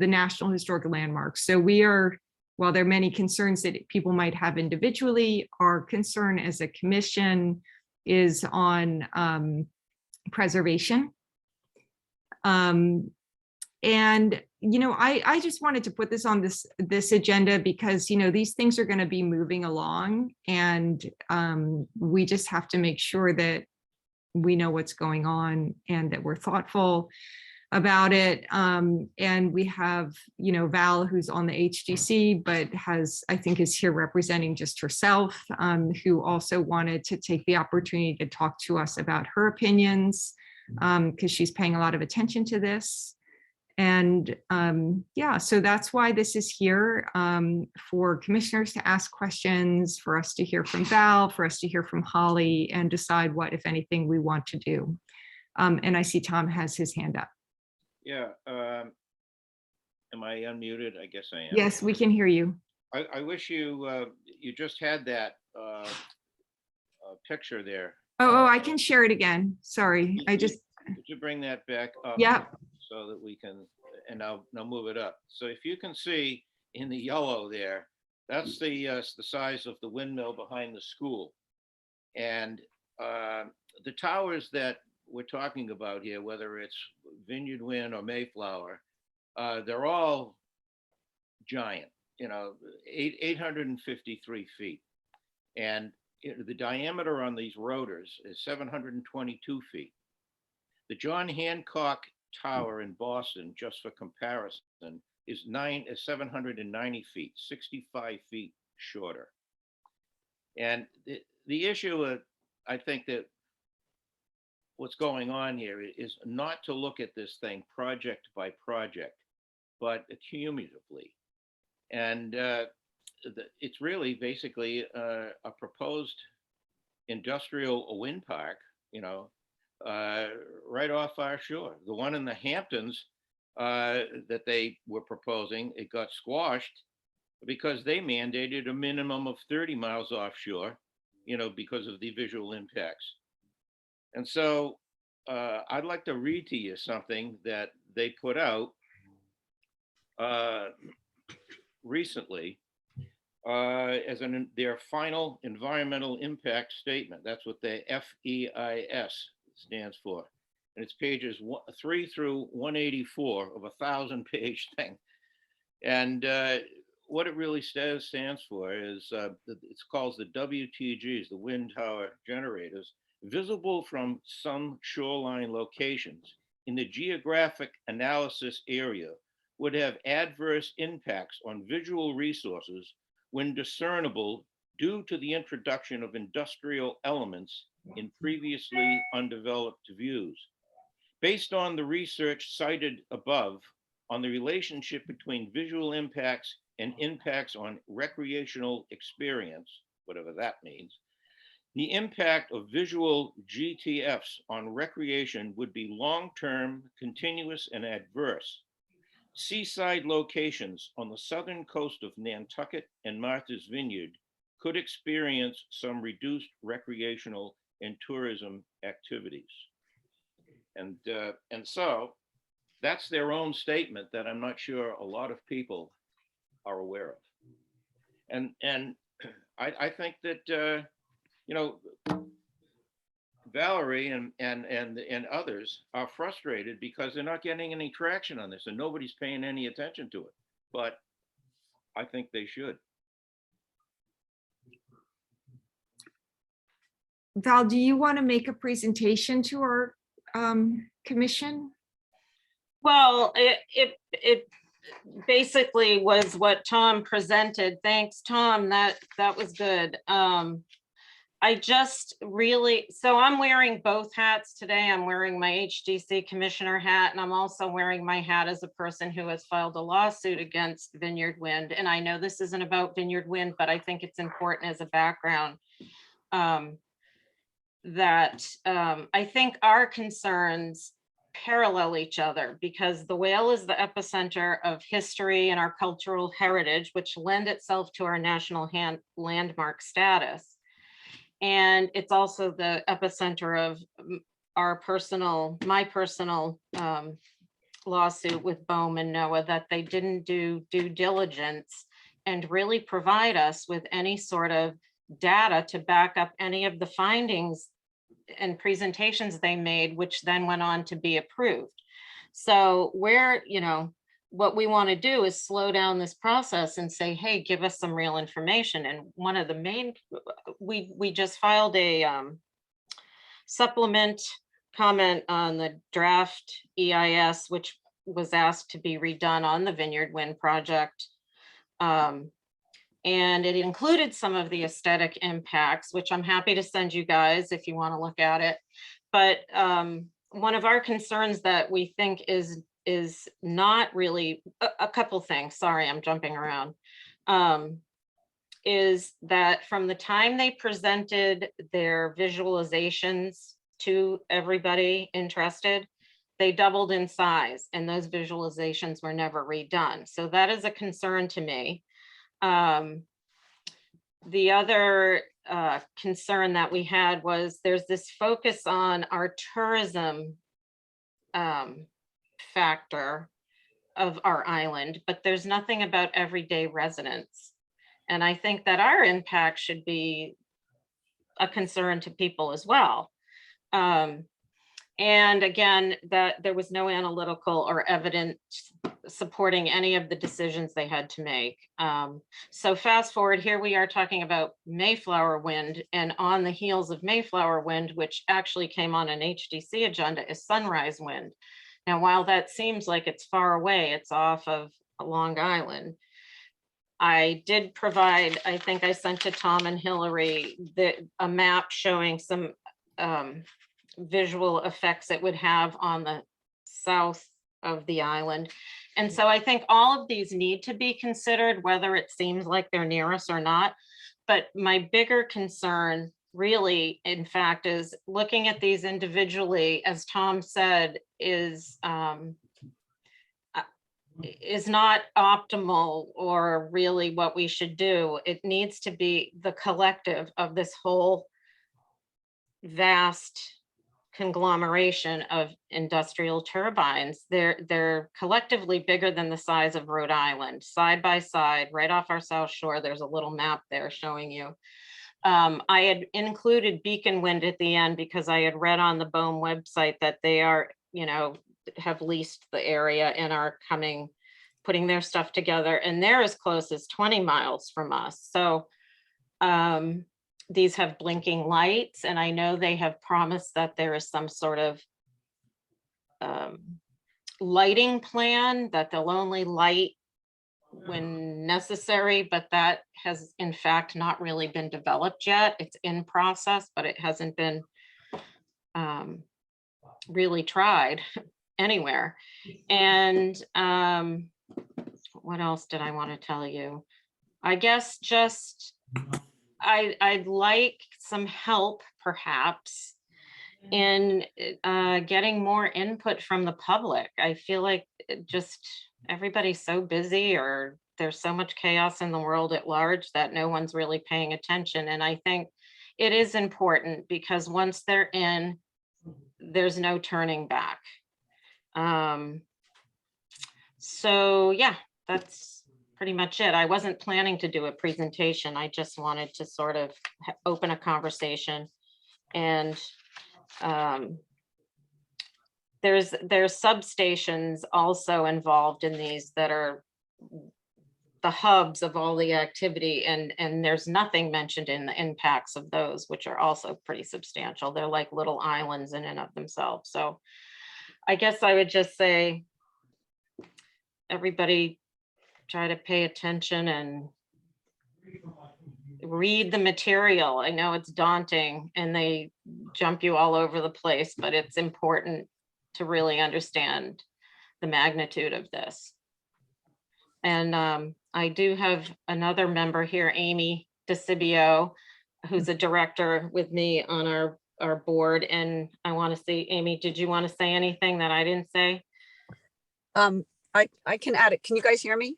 National Historic Landmarks. So we are, while there are many concerns that people might have individually, our concern as a commission is on preservation. And, you know, I just wanted to put this on this agenda because, you know, these things are going to be moving along, and we just have to make sure that we know what's going on and that we're thoughtful about it. And we have, you know, Val, who's on the HDC, but I think is here representing just herself, who also wanted to take the opportunity to talk to us about her opinions, because she's paying a lot of attention to this. And yeah, so that's why this is here, for commissioners to ask questions, for us to hear from Val, for us to hear from Holly, and decide what, if anything, we want to do. And I see Tom has his hand up. Yeah. Am I unmuted? I guess I am. Yes, we can hear you. I wish you just had that picture there. Oh, I can share it again. Sorry, I just. Could you bring that back up? Yeah. So that we can, and I'll move it up. So if you can see in the yellow there, that's the size of the windmill behind the school. And the towers that we're talking about here, whether it's Vineyard Wind or Mayflower, they're all giant, you know, 853 feet. And the diameter on these rotors is 722 feet. The John Hancock Tower in Boston, just for comparison, is 790 feet, 65 feet shorter. And the issue, I think that what's going on here is not to look at this thing project by project, but cumulatively. And it's really basically a proposed industrial wind park you know, right off our shore. The one in the Hamptons that they were proposing, it got squashed because they mandated a minimum of 30 miles offshore, you know, because of the visual impacts. And so I'd like to read to you something that they put out recently as their final environmental impact statement. That's what the FEIS stands for. And it's pages 3 through 184 of a 1,000-page thing. And what it really stands for is, it's called the WTGs, the wind tower generators, visible from some shoreline locations in the geographic analysis area would have adverse impacts on visual resources when discernible due to the introduction of industrial elements in previously undeveloped views. Based on the research cited above on the relationship between visual impacts and impacts on recreational experience, whatever that means, the impact of visual GTFs on recreation would be long-term, continuous, and adverse. Seaside locations on the southern coast of Nantucket and Martha's Vineyard could experience some reduced recreational and tourism activities. And so that's their own statement that I'm not sure a lot of people are aware of. And I think that, you know, Valerie and others are frustrated because they're not getting any traction on this and nobody's paying any attention to it. But I think they should. Val, do you want to make a presentation to our commission? Well, it basically was what Tom presented. Thanks, Tom. That was good. I just really, so I'm wearing both hats today. I'm wearing my HDC commissioner hat, and I'm also wearing my hat as a person who has filed a lawsuit against Vineyard Wind. And I know this isn't about Vineyard Wind, but I think it's important as a background that I think our concerns parallel each other, because the whale is the epicenter of history and our cultural heritage, which lend itself to our national landmark status. And it's also the epicenter of my personal lawsuit with BOEM and NOAA that they didn't do due diligence and really provide us with any sort of data to back up any of the findings and presentations they made, which then went on to be approved. So what we want to do is slow down this process and say, hey, give us some real information. And one of the main, we just filed a supplement comment on the draft EIS, which was asked to be redone on the Vineyard Wind project. And it included some of the aesthetic impacts, which I'm happy to send you guys if you want to look at it. But one of our concerns that we think is not really a couple things. Sorry, I'm jumping around. Is that from the time they presented their visualizations to everybody interested, they doubled in size and those visualizations were never redone. So that is a concern to me. The other concern that we had was there's this focus on our tourism factor of our island, but there's nothing about everyday residents. And I think that our impact should be a concern to people as well. And again, that there was no analytical or evidence supporting any of the decisions they had to make. So fast forward, here we are talking about Mayflower Wind, and on the heels of Mayflower Wind, which actually came on an HDC agenda, is Sunrise Wind. Now, while that seems like it's far away, it's off of Long Island. I did provide, I think I sent to Tom and Hillary, a map showing some visual effects it would have on the south of the island. And so I think all of these need to be considered, whether it seems like they're near us or not. But my bigger concern really, in fact, is looking at these individually, as Tom said, is not optimal or really what we should do. It needs to be the collective of this whole vast conglomeration of industrial turbines. They're collectively bigger than the size of Rhode Island, side by side, right off our South Shore. There's a little map there showing you. I had included Beacon Wind at the end because I had read on the BOEM website that they are, have leased the area and are putting their stuff together, and they're as close as 20 miles from us. So these have blinking lights, and I know they have promised that there is some sort of lighting plan, that they'll only light when necessary, but that has in fact not really been developed yet. It's in process, but it hasn't been really tried anywhere. And what else did I want to tell you? I guess just I'd like some help perhaps in getting more input from the public. I feel like just everybody's so busy, or there's so much chaos in the world at large that no one's really paying attention. And I think it is important because once they're in, there's no turning back. So yeah, that's pretty much it. I wasn't planning to do a presentation. I just wanted to sort of open a conversation. And there's substations also involved in these that are the hubs of all the activity, and there's nothing mentioned in the impacts of those, which are also pretty substantial. They're like little islands in and of themselves. So I guess I would just say, everybody try to pay attention and read the material. I know it's daunting and they jump you all over the place, but it's important to really understand the magnitude of this. And I do have another member here, Amy DeCibio, who's a director with me on our board. And I want to see, Amy, did you want to say anything that I didn't say? I can add it. Can you guys hear me?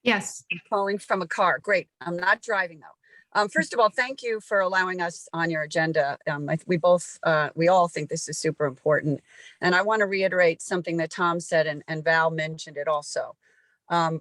Yes. I'm calling from a car. Great. I'm not driving though. First of all, thank you for allowing us on your agenda. We all think this is super important. And I want to reiterate something that Tom said, and Val mentioned it also. The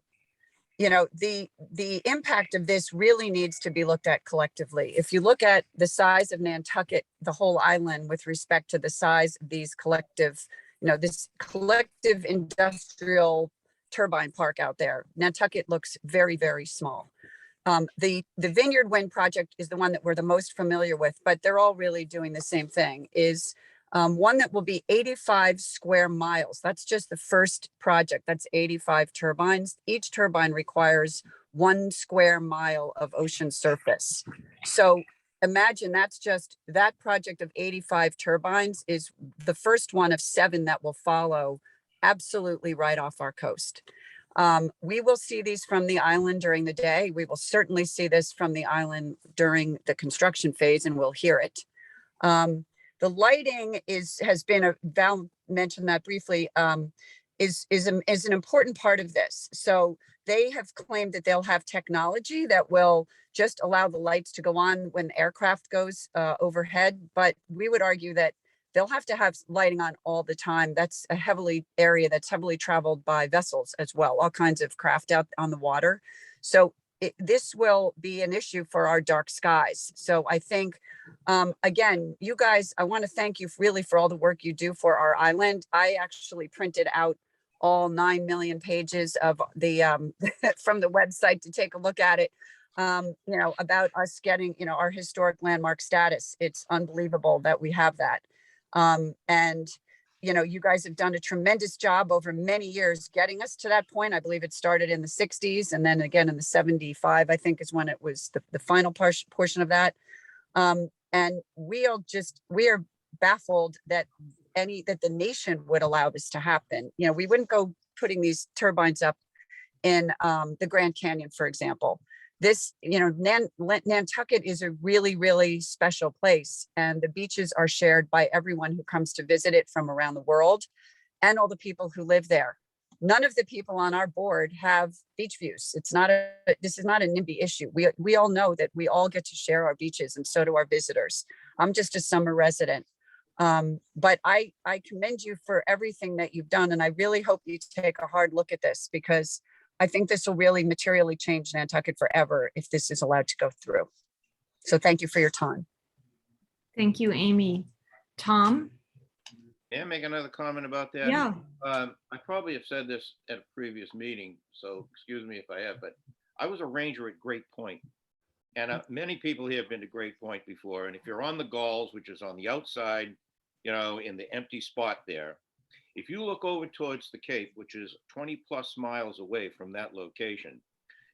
impact of this really needs to be looked at collectively. If you look at the size of Nantucket, the whole island, with respect to the size of these collective, this collective industrial turbine park out there, Nantucket looks very, very small. The Vineyard Wind project is the one that we're the most familiar with, but they're all really doing the same thing, is one that will be 85 square miles. That's just the first project. That's 85 turbines. Each turbine requires 1 square mile of ocean surface. So imagine that's just that project of 85 turbines is the first one of 7 that will follow absolutely right off our coast. We will see these from the island during the day. We will certainly see this from the island during the construction phase, and we'll hear it. The lighting has been Val mentioned that briefly, is an important part of this. So they have claimed that they'll have technology that will just allow the lights to go on when the aircraft goes overhead. But we would argue that they'll have to have lighting on all the time. That's a area that's heavily traveled by vessels as well, all kinds of craft out on the water. So this will be an issue for our dark skies. So I think, again, you guys, I want to thank you really for all the work you do for our island. I actually printed out all 9 million pages of the from the website to take a look at it, about us getting, our historic landmark status. It's unbelievable that we have that. And you guys have done a tremendous job over many years getting us to that point. I believe it started in the 60s, and then again in the 75, I think, is when it was the final portion of that. And we are baffled that the nation would allow this to happen. We wouldn't go putting these turbines up in the Grand Canyon, for example. This, Nantucket is a really, really special place, and the beaches are shared by everyone who comes to visit it from around the world and all the people who live there. None of the people on our board have beach views. This is not a NIMBY issue. We all know that we all get to share our beaches, and so do our visitors. I'm just a summer resident. But I commend you for everything that you've done. And I really hope you take a hard look at this, because I think this will really materially change Nantucket forever if this is allowed to go through. So thank you for your time. Thank you, Amy. Tom? May I make another comment about that? Yeah. I probably have said this at a previous meeting, so excuse me if I have, but I was a ranger at Great Point. And many people here have been to Great Point before. And if you're on the Galls, which is on the outside, in the empty spot there, if you look over towards the Cape, which is 20 plus miles away from that location,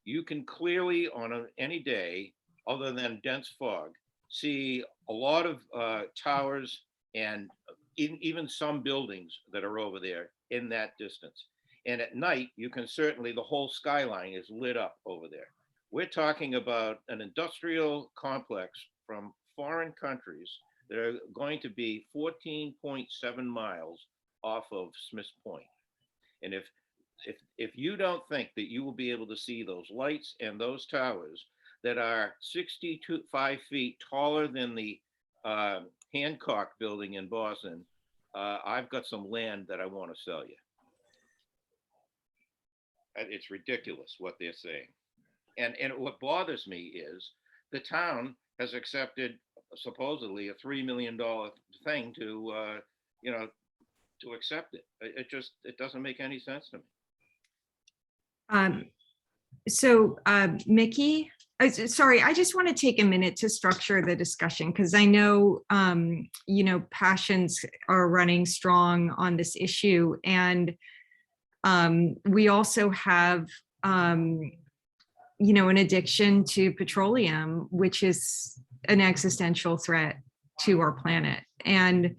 you can clearly on any day other than dense fog, see a lot of towers and even some buildings that are over there in that distance. And at night, you can certainly, the whole skyline is lit up over there. We're talking about an industrial complex from foreign countries that are going to be 14.7 miles off of Smith's Point. And if you don't think that you will be able to see those lights and those towers that are 65 feet taller than the Hancock building in Boston, I've got some land that I want to sell you. It's ridiculous what they're saying. And what bothers me is the town has accepted supposedly a $3 million thing to accept it. It doesn't make any sense to me. So Mickey, sorry, I just want to take a minute to structure the discussion, because I know, passions are running strong on this issue. And we also have, an addiction to petroleum, which is an existential threat to our planet. And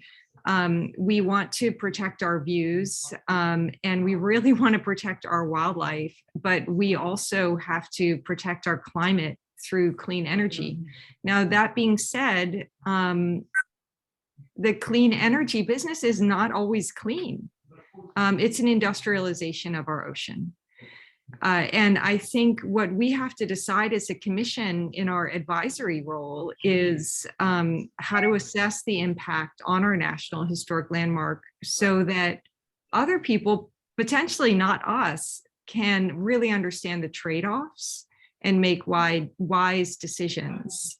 we want to protect our views, and we really want to protect our wildlife, but we also have to protect our climate through clean energy. Now, that being said, the clean energy business is not always clean. It's an industrialization of our ocean. And I think what we have to decide as a commission in our advisory role is how to assess the impact on our national historic landmark so that other people, potentially not us, can really understand the trade-offs and make wise decisions.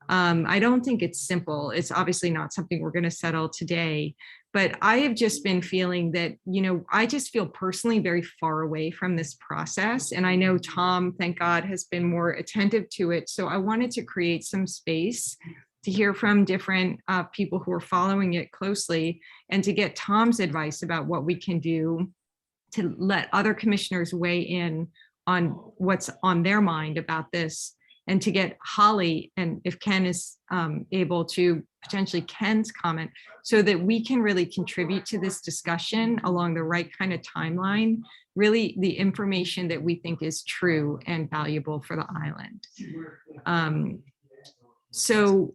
I don't think it's simple. It's obviously not something we're going to settle today. But I have just been feeling that, I just feel personally very far away from this process. And I know Tom, thank God, has been more attentive to it. So I wanted to create some space to hear from different people who are following it closely and to get Tom's advice about what we can do to let other commissioners weigh in on what's on their mind about this, and to get Holly, and if Ken is able to, potentially Ken's comment, so that we can really contribute to this discussion along the right kind of timeline, really the information that we think is true and valuable for the island. So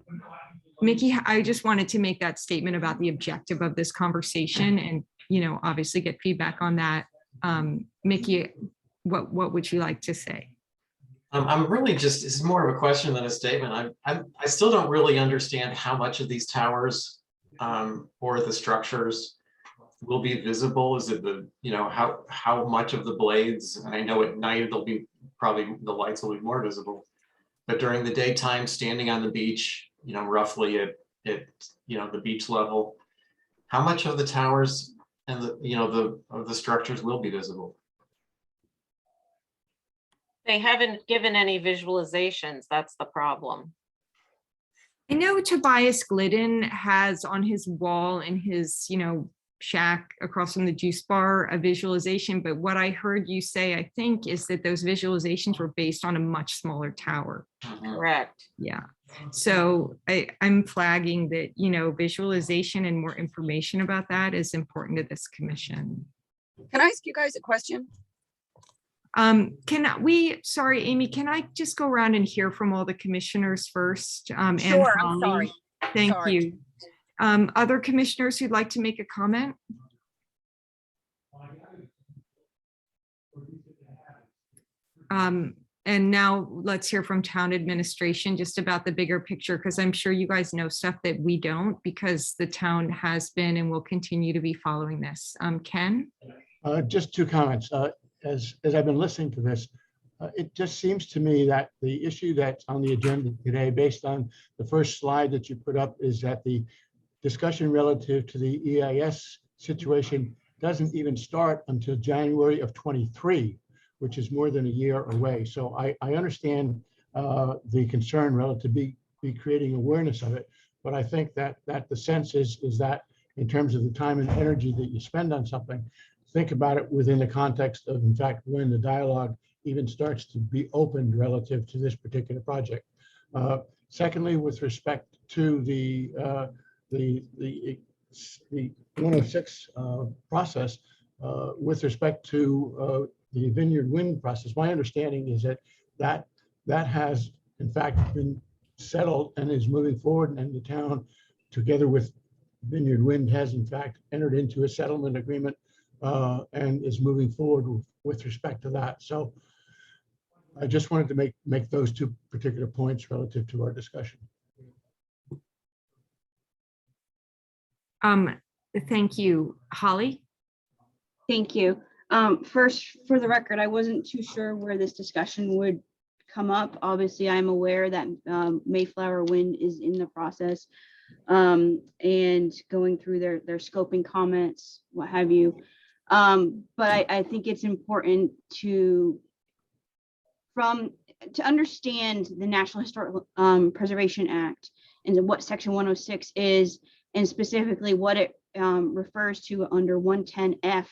Mickey, I just wanted to make that statement about the objective of this conversation and, obviously get feedback on that. Mickey, what would you like to say? I'm really this is more of a question than a statement. I still don't really understand how much of these towers or the structures will be visible. Is it how much of the blades? And I know at night they'll be probably the lights will be more visible, but during the daytime, standing on the beach, roughly at the beach level, how much of the towers and the structures will be visible? They haven't given any visualizations. That's the problem. I know Tobias Glidden has on his wall in his, shack across from the juice bar a visualization, but what I heard you say, I think, is that those visualizations were based on a much smaller tower. Correct. Yeah. So I'm flagging that, visualization and more information about that is important to this commission. Can I ask you guys a question? Sorry, Amy, can I just go around and hear from all the commissioners first? And Sure, I'm Holly? sorry. Thank Sorry. you. Other commissioners who'd like to make a comment? And now let's hear from town administration just about the bigger picture, because I'm sure you guys know stuff that we don't, because the town has been and will continue to be following this. Ken? Just two comments. As I've been listening to this, it just seems to me that the issue that's on the agenda today, based on the first slide that you put up, is that the discussion relative to the EIS situation doesn't even start until January of 23, which is more than a year away. So I understand the concern relative to be creating awareness of it, but I think that the sense is that in terms of the time and energy that you spend on something, think about it within the context of, in fact, when the dialogue even starts to be opened relative to this particular project. Secondly, with respect to the 106 process, with respect to the Vineyard Wind process, my understanding is that has in fact been settled and is moving forward, and the town, together with Vineyard Wind, has in fact entered into a settlement agreement and is moving forward with respect to that. So I just wanted to make those two particular points relative to our discussion. Thank you. Holly? Thank you. First, for the record, I wasn't too sure where this discussion would come up. Obviously, I'm aware that Mayflower Wind is in the process and going through their scoping comments, what have you. But I think it's important to understand the National Historic Preservation Act and what Section 106 is, and specifically what it refers to under 110F,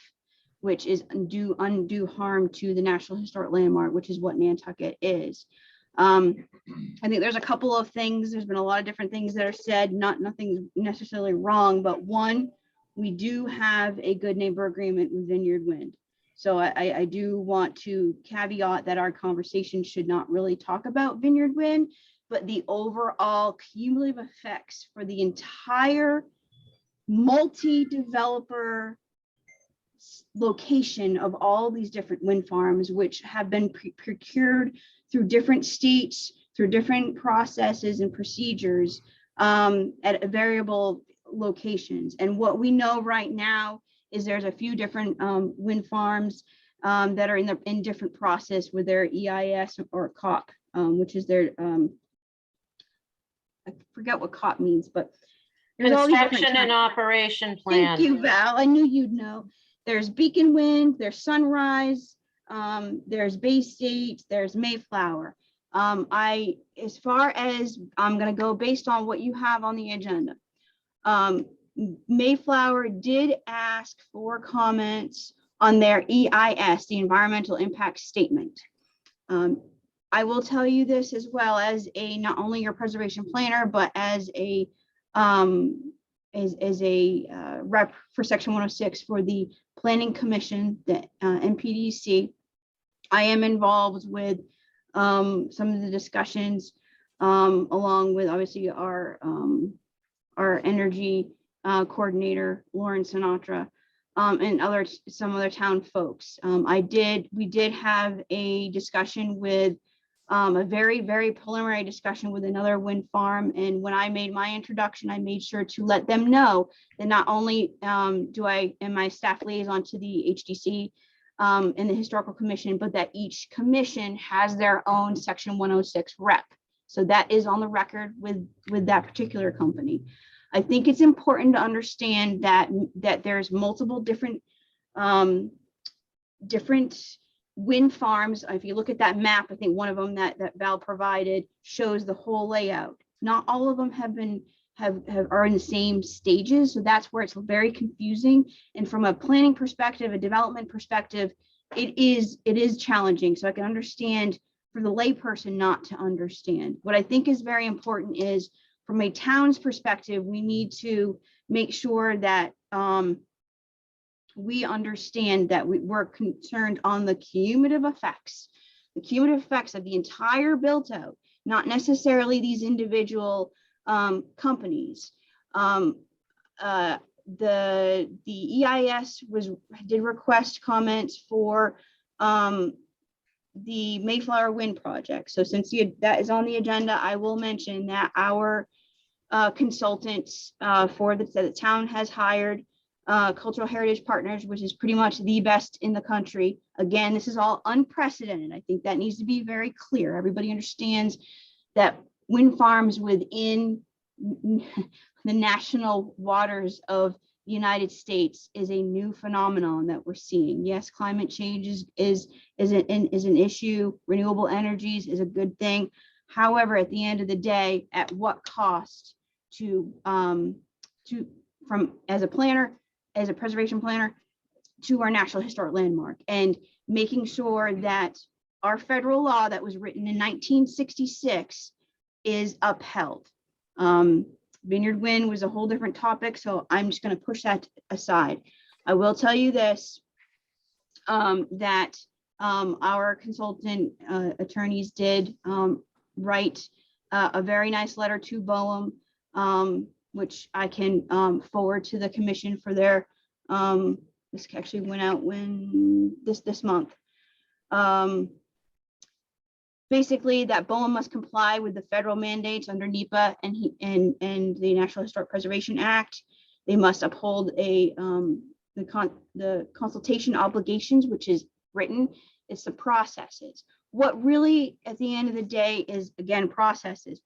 which is undue harm to the National Historic Landmark, which is what Nantucket is. I think there's a couple of things. There's been a lot of different things that are said, nothing necessarily wrong, but one, we do have a good neighbor agreement with Vineyard Wind. So I do want to caveat that our conversation should not really talk about Vineyard Wind, but the overall cumulative effects for the entire multi-developer location of all these different wind farms, which have been procured through different states, through different processes and procedures at variable locations. And what we know right now is there's a few different wind farms that are in different process with their EIS or COP, which is their, I forget what COP means, but there's all these different Construction and operation plan. Thank you, Val. I knew you'd know. There's Beacon Wind, there's Sunrise, there's Bay State, there's Mayflower. As far as I'm going to go based on what you have on the agenda, Mayflower did ask for comments on their EIS, the environmental impact statement. I will tell you this as well as not only your preservation planner, but as a rep for Section 106 for the Planning Commission, the NPDC. I am involved with some of the discussions along with obviously our energy coordinator, Lauren Sinatra, and some other town folks. We did have a discussion with a very, very preliminary discussion with another wind farm. And when I made my introduction, I made sure to let them know that not only am I staff liaison to the HDC and the Historical Commission, but that each commission has their own Section 106 rep. So that is on the record with that particular company. I think it's important to understand that there's multiple different wind farms. If you look at that map, I think one of them that Val provided shows the whole layout. Not all of them are in the same stages, so that's where it's very confusing. And from a planning perspective, a development perspective, it is challenging. So I can understand for the layperson not to understand. What I think is very important is from a town's perspective, we need to make sure that we understand that we're concerned on the cumulative effects of the entire built out, not necessarily these individual companies. The EIS did request comments for the Mayflower Wind project. So since that is on the agenda, I will mention that our consultants for the town has hired Cultural Heritage Partners, which is pretty much the best in the country. Again, this is all unprecedented. I think that needs to be very clear. Everybody understands that wind farms within the national waters of the United States is a new phenomenon that we're seeing. Yes, climate change is an issue. Renewable energies is a good thing. However, at the end of the day, at what cost as a planner, as a preservation planner, to our National Historic Landmark, and making sure that our federal law that was written in 1966 is upheld. Vineyard Wind was a whole different topic, so I'm just going to push that aside. I will tell you this, that our consultant attorneys did write a very nice letter to BOEM, which I can forward to the commission for their, this actually went out this month. Basically, that BOEM must comply with the federal mandates under NEPA and the National Historic Preservation Act. They must uphold the consultation obligations, which is written. It's the processes. What really, at the end of the day, is again processes,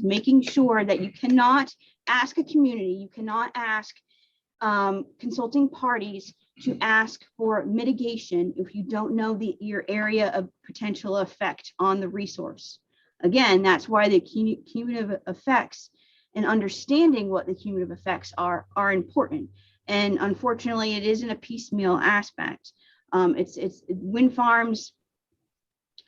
making sure that you cannot ask a community, you cannot ask consulting parties to ask for mitigation if you don't know your area of potential effect on the resource. Again, that's why the cumulative effects and understanding what the cumulative effects are important. And unfortunately, it isn't a piecemeal aspect. It's wind farms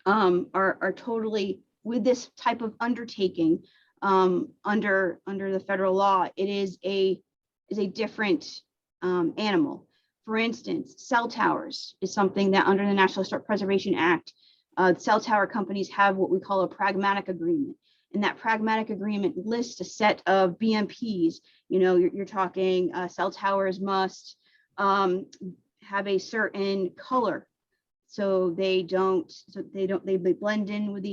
are totally, with this type of undertaking under the federal law, it is a different animal. For instance, cell towers is something that under the National Historic Preservation Act, cell tower companies have what we call a pragmatic agreement. And that pragmatic agreement lists a set of BMPs. You know, you're talking cell towers must have a certain color, so they blend in with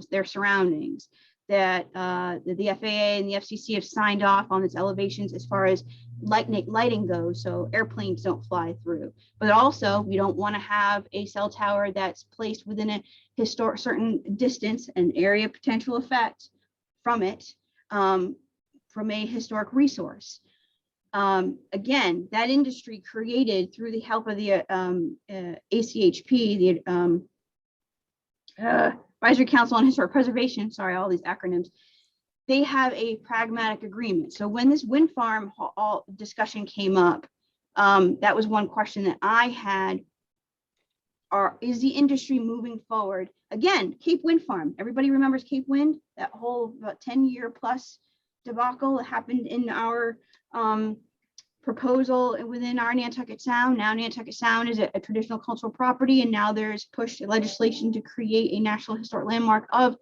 their surroundings. That the FAA and the FCC have signed off on its elevations as far as lighting goes, so airplanes don't fly through. But also, we don't want to have a cell tower that's placed within a certain distance and area potential effect from it, from a historic resource. Again, that industry created through the help of the ACHP, the Advisory Council on Historic Preservation, sorry, all these acronyms, they have a pragmatic agreement. So when this wind farm discussion came up, that was one question that I had. Is the industry moving forward? Again, Cape Wind Farm. Everybody remembers Cape Wind, that whole about 10-year plus debacle that happened in our proposal within our Nantucket Sound. Now Nantucket Sound is a traditional cultural property, and now there's pushed legislation to create a National Historic Landmark of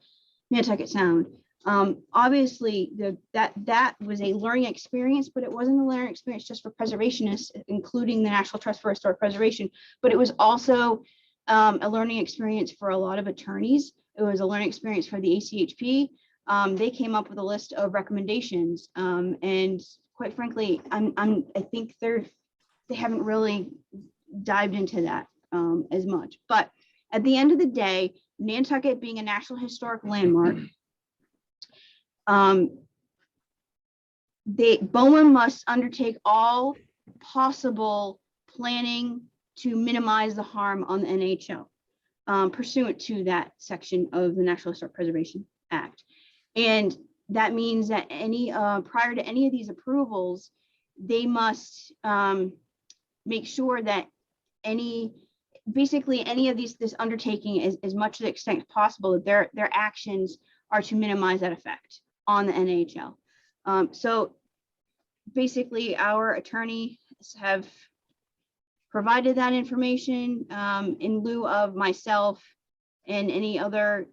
Nantucket Sound. Obviously, that was a learning experience, but it wasn't a learning experience just for preservationists, including the National Trust for Historic Preservation, but it was also a learning experience for a lot of attorneys. It was a learning experience for the ACHP. They came up with a list of recommendations, and quite frankly, I think they haven't really dived into that as much. But at the end of the day, Nantucket being a National Historic Landmark, BOEM must undertake all possible planning to minimize the harm on the NHL, pursuant to that section of the National Historic Preservation Act. And that means that prior to any of these approvals, they must make sure that basically any of this undertaking is as much to the extent possible that their actions are to minimize that effect on the NHL. So basically, our attorneys have provided that information in lieu of myself and any other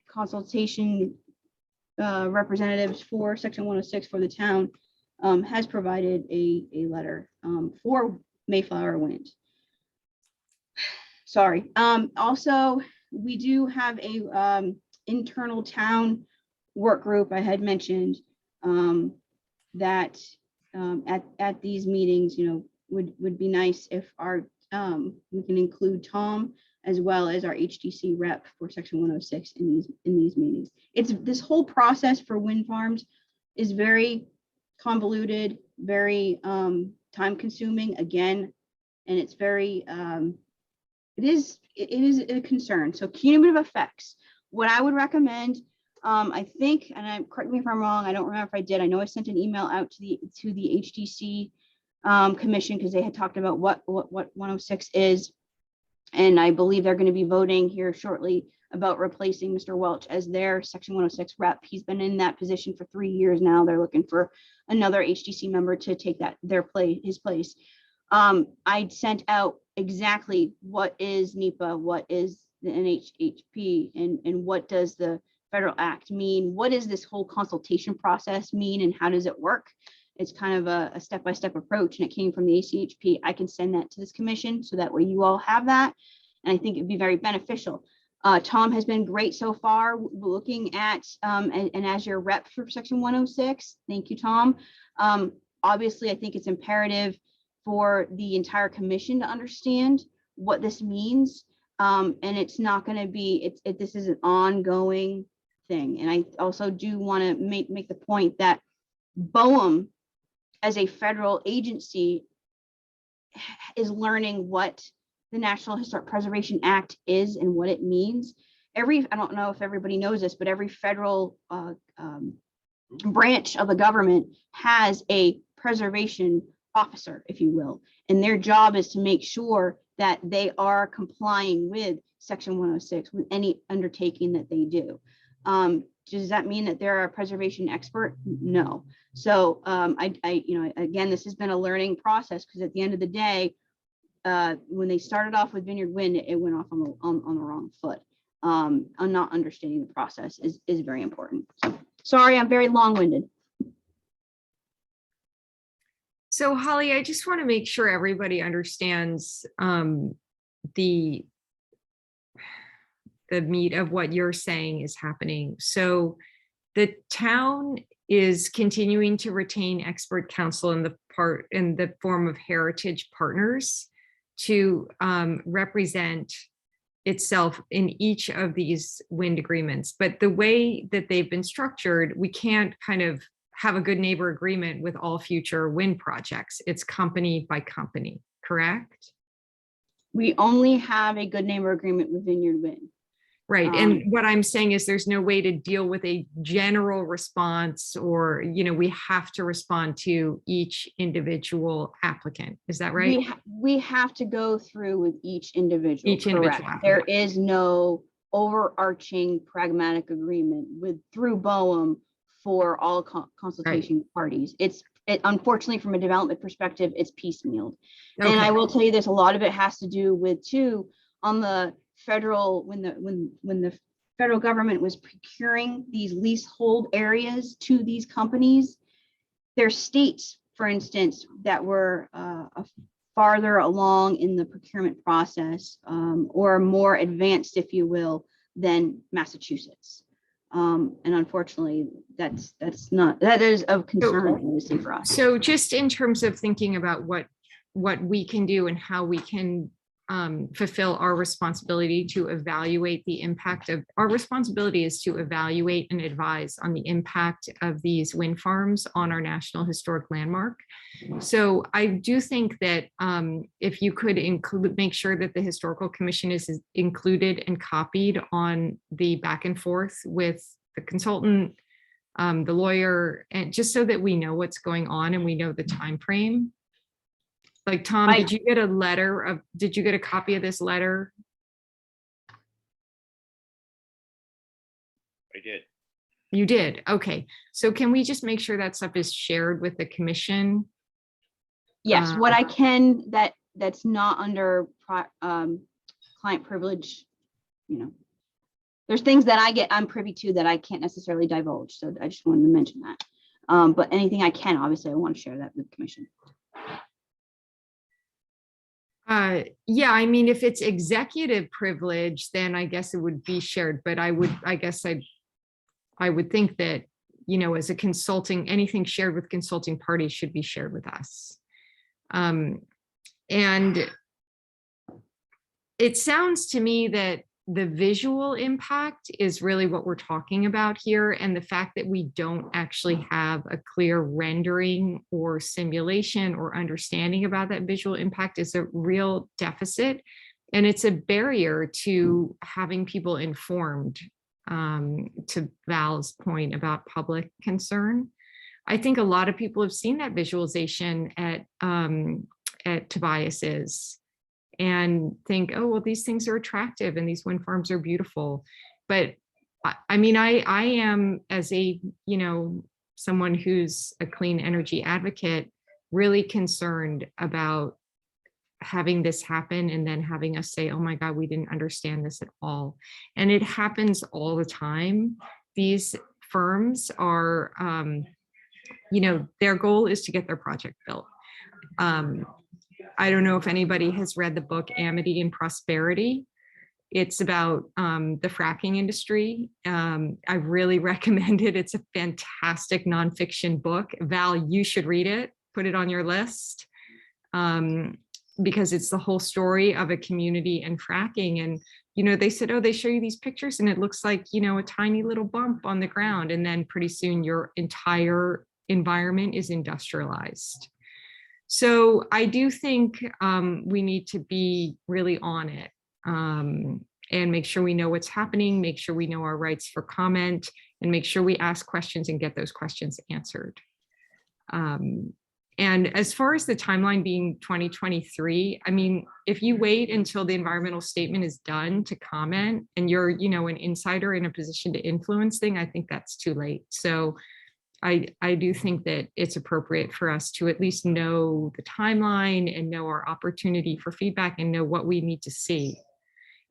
consultation representatives for Section 106 for the town has provided a letter for Mayflower Wind. Sorry. Also, we do have a internal town work group I had mentioned that at these meetings, would be nice if we can include Tom as well as our HDC rep for Section 106 in these meetings. This whole process for wind farms is very convoluted, very time consuming again, and it's very it is a concern. So cumulative effects. What I would recommend, I think, and correct me if I'm wrong, I don't remember if I did. I know I sent an email out to the HDC commission because they had talked about what 106 is. And I believe they're going to be voting here shortly about replacing Mr. Welch as their Section 106 rep. He's been in that position for 3 years now. They're looking for another HDC member to take his place. I sent out exactly what is NEPA, what is the NHHP, and what does the federal act mean? What does this whole consultation process mean, and how does it work? It's kind of a step-by-step approach, and it came from the ACHP. I can send that to this commission so that way you all have that, and I think it'd be very beneficial. Tom has been great so far looking at, and as your rep for Section 106, thank you, Tom. Obviously, I think it's imperative for the entire commission to understand what this means, and it's not going to be, this is an ongoing thing. And I also do want to make the point that BOEM as a federal agency is learning what the National Historic Preservation Act is and what it means. I don't know if everybody knows this, but every federal branch of the government has a preservation officer, if you will, and their job is to make sure that they are complying with Section 106 with any undertaking that they do. Does that mean that they're a preservation expert? No. So again, this has been a learning process because at the end of the day, when they started off with Vineyard Wind, it went off on the wrong foot. Not understanding the process is very important. So, sorry, I'm very long-winded. So Holly, I just want to make sure everybody understands the meat of what you're saying is happening. So the town is continuing to retain expert counsel in the form of heritage partners to represent itself in each of these wind agreements. But the way that they've been structured, we can't kind of have a good neighbor agreement with all future wind projects. It's company by company, correct? We only have a good neighbor agreement with Vineyard Wind. Right. And what I'm saying is there's no way to deal with a general response, or, we have to respond to each individual applicant. Is that right? We have to go through with each individual. Each individual correct. There is no overarching pragmatic agreement through BOEM for all consultation parties. It unfortunately, from a development perspective, it's piecemealed. Okay. And I will tell you this, a lot of it has to do with on the federal, when the federal government was procuring these leasehold areas to these companies, there's states, for instance, that were farther along in the procurement process, or more advanced, if you will, than Massachusetts. And unfortunately, that is of concern, obviously, for us. So just in terms of thinking about what we can do and how we can fulfill our responsibility to evaluate the impact of, our responsibility is to evaluate and advise on the impact of these wind farms on our National Historic Landmark. So I do think that if you could make sure that the Historical Commission is included and copied on the back and forth with the consultant, the lawyer, and just so that we know what's going on and we know the time frame. Like, Tom, did you get a copy of this letter? I did. You did. Okay. So can we just make sure that stuff is shared with the commission? Yes, what I can, that that's not under client privilege, you know, there's things that I'm privy to that I can't necessarily divulge. So I just wanted to mention that. But anything I can, obviously, I want to share that with the commission. Yeah, I mean, if it's executive privilege, then I guess it would be shared, but I would think that, you know, as a consulting, anything shared with consulting parties should be shared with us. And it sounds to me that the visual impact is really what we're talking about here. And the fact that we don't actually have a clear rendering or simulation or understanding about that visual impact is a real deficit. And it's a barrier to having people informed, to Val's point about public concern. I think a lot of people have seen that visualization at Tobias's and think, oh, well, these things are attractive and these wind farms are beautiful. But I mean, I am, as a, you know, someone who's a clean energy advocate, really concerned about having this happen and then having us say, oh my God, we didn't understand this at all. And it happens all the time. These firms are, you know, their goal is to get their project built. I don't know if anybody has read the book Amity and Prosperity. It's about the fracking industry. I really recommend it. It's a fantastic nonfiction book. Val, you should read it, put it on your list, because it's the whole story of a community and fracking. And, you know, they said, oh, they show you these pictures and it looks like, you know, a tiny little bump on the ground. And then pretty soon your entire environment is industrialized. So I do think we need to be really on it, and make sure we know what's happening, make sure we know our rights for comment, and make sure we ask questions and get those questions answered. And as far as the timeline being 2023, I mean, if you wait until the environmental statement is done to comment and you're, you know, an insider in a position to influence things, I think that's too late. So I do think that it's appropriate for us to at least know the timeline and know our opportunity for feedback and know what we need to see.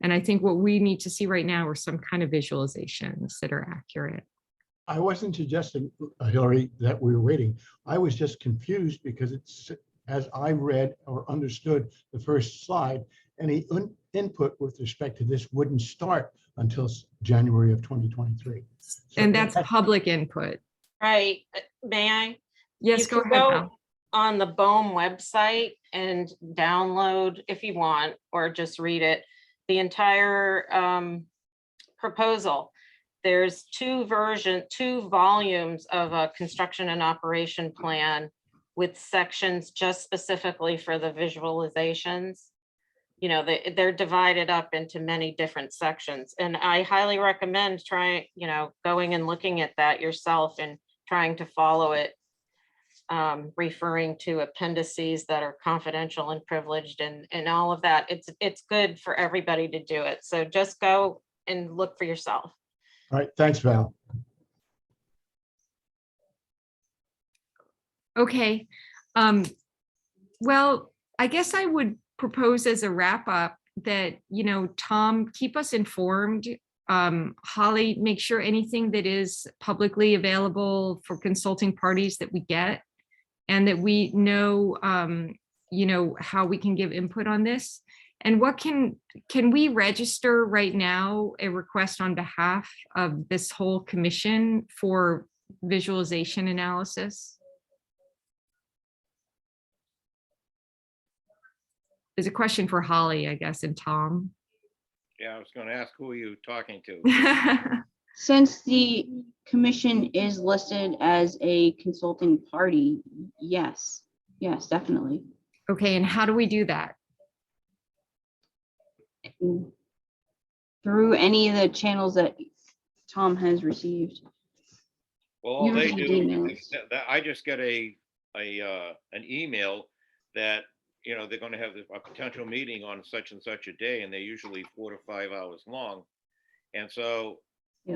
And I think what we need to see right now are some kind of visualizations that are accurate. I wasn't suggesting, Hillary, that we were waiting. I was just confused because it's, as I read or understood the first slide, any input with respect to this wouldn't start until January of 2023. So and that's public input. Right, may I? Yes, You go can ahead, Val. on the BOEM website and download, if you want, or just read it, the entire proposal. There's two volumes of a construction and operation plan with sections just specifically for the visualizations. You know, they're divided up into many different sections, and I highly recommend trying, you know, going and looking at that yourself and trying to follow it, referring to appendices that are confidential and privileged and all of that. It's good for everybody to do it. So just go and look for yourself. All right, thanks, Val. Okay. Well, I guess I would propose as a wrap up that, you know, Tom, keep us informed. Holly, make sure anything that is publicly available for consulting parties that we get, and that we know, you know, how we can give input on this. And what can we register right now a request on behalf of this whole commission for visualization analysis? There's a question for Holly, I guess, and Tom. Yeah, I was going to ask, who are you talking to? Since the commission is listed as a consulting party, yes, definitely. Okay, and how do we do that? Through any of the channels that Tom has received. Well, all they do, emails. I just get an email that, you know, they're going to have a potential meeting on such and such a day, and they're usually 4 to 5 hours long. And so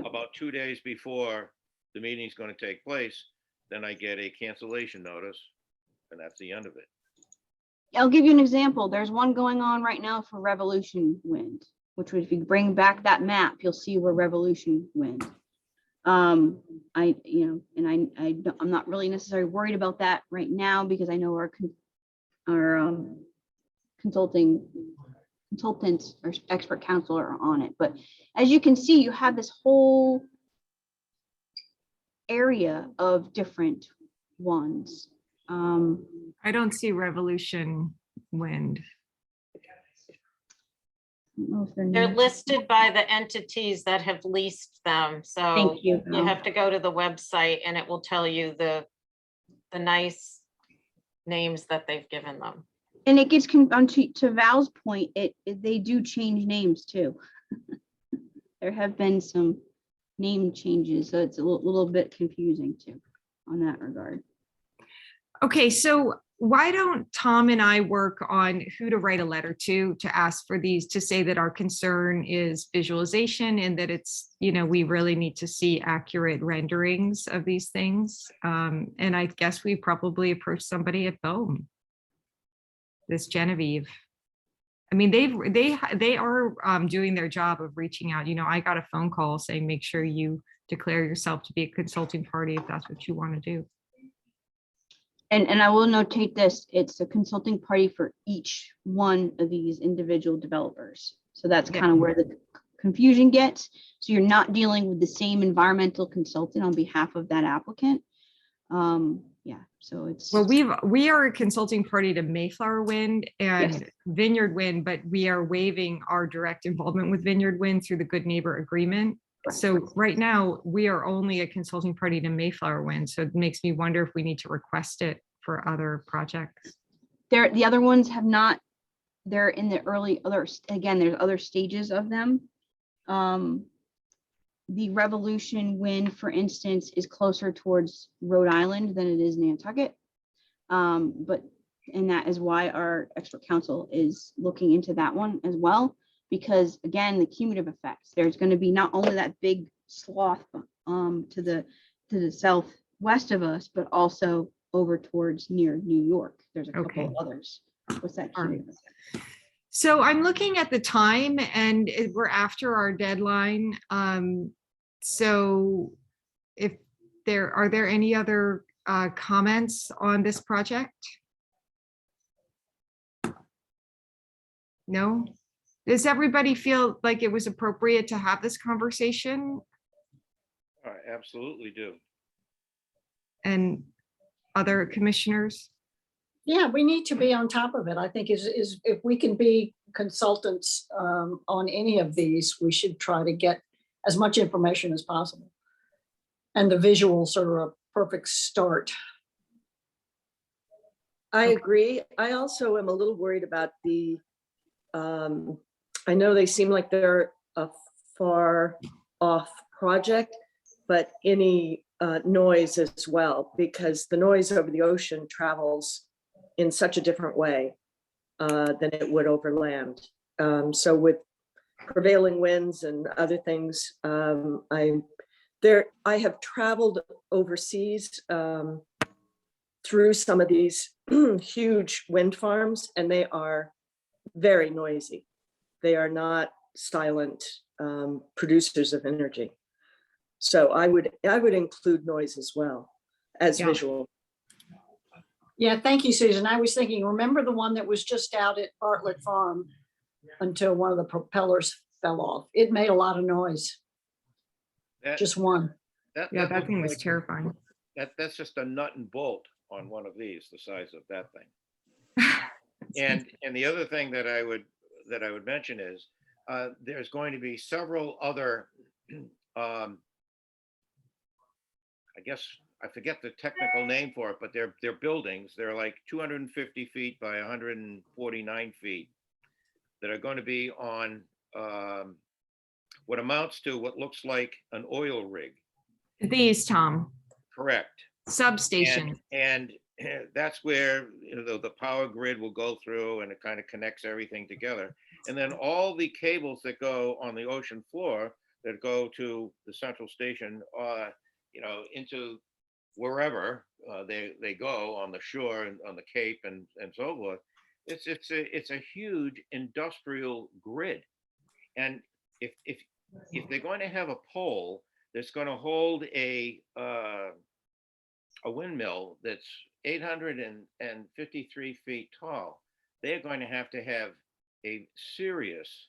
about 2 days before the meeting is going to take place, then I get a cancellation notice, and that's the end of it. I'll give you an example. There's one going on right now for Revolution Wind, which would, if you bring back that map, you'll see where Revolution Wind. I'm not really necessarily worried about that right now because I know our consultants or expert counsel are on it. But as you can see, you have this whole area of different ones. I don't see Revolution Wind. They're listed by the entities that have leased them. So Thank you. you have to go to the website and it will tell you the nice names that they've given them. And it gets to Val's point, they do change names too. There have been some name changes, so it's a little bit confusing too on that regard. Okay, so why don't Tom and I work on who to write a letter to ask for these, to say that our concern is visualization and that it's, we really need to see accurate renderings of these things. And I guess we probably approach somebody at BOEM. This Genevieve. I mean, they are doing their job of reaching out. I got a phone call saying, make sure you declare yourself to be a consulting party if that's what you want to do. And I will notate this, it's a consulting party for each one of these individual developers. So that's kind of where the confusion gets. So you're not dealing with the same environmental consultant on behalf of that applicant. Yeah, so it's. Well, we are a consulting party to Mayflower Wind and Vineyard Wind, but we are waiving our direct involvement with Vineyard Wind through the Good Neighbor Agreement. So right now we are only a consulting party to Mayflower Wind. So it makes me wonder if we need to request it for other projects. The other ones have not, they're in the early again, there's other stages of them. The Revolution Wind, for instance, is closer towards Rhode Island than it is Nantucket. And that is why our expert counsel is looking into that one as well. Because again, the cumulative effects, there's going to be not only that big swath to the southwest of us, but also over towards near New York. There's a couple of others. What's that? So I'm looking at the time and we're after our deadline. So if are there any other comments on this project? No? Does everybody feel like it was appropriate to have this conversation? I absolutely do. And other commissioners? Yeah, we need to be on top of it. I think is if we can be consultants on any of these, we should try to get as much information as possible. And the visuals are a perfect start. I agree. I also am a little worried about the, I know they seem like they're a far off project, but any noise as well, because the noise over the ocean travels in such a different way than it would over land. So with prevailing winds and other things, I have traveled overseas through some of these huge wind farms, and they are very noisy. They are not silent producers of energy. So I would include noise as well as visual. Yeah, thank you, Susan. I was thinking, remember the one that was just out at Bartlett Farm until one of the propellers fell off? It made a lot of noise. Just one. That thing was terrifying. That's just a nut and bolt on one of these, the size of that thing. And the other thing that I would mention is there's going to be several other I guess I forget the technical name for it, but they're buildings. They're like 250 feet by 149 feet that are going to be on what amounts to what looks like an oil rig. These, Tom. Correct. Substation. And that's where the power grid will go through, and it kind of connects everything together. And then all the cables that go on the ocean floor that go to the central station, into wherever they go on the shore and on the Cape and so forth, It's a huge industrial grid. And if they're going to have a pole that's going to hold a windmill that's 853 feet tall, they're going to have a serious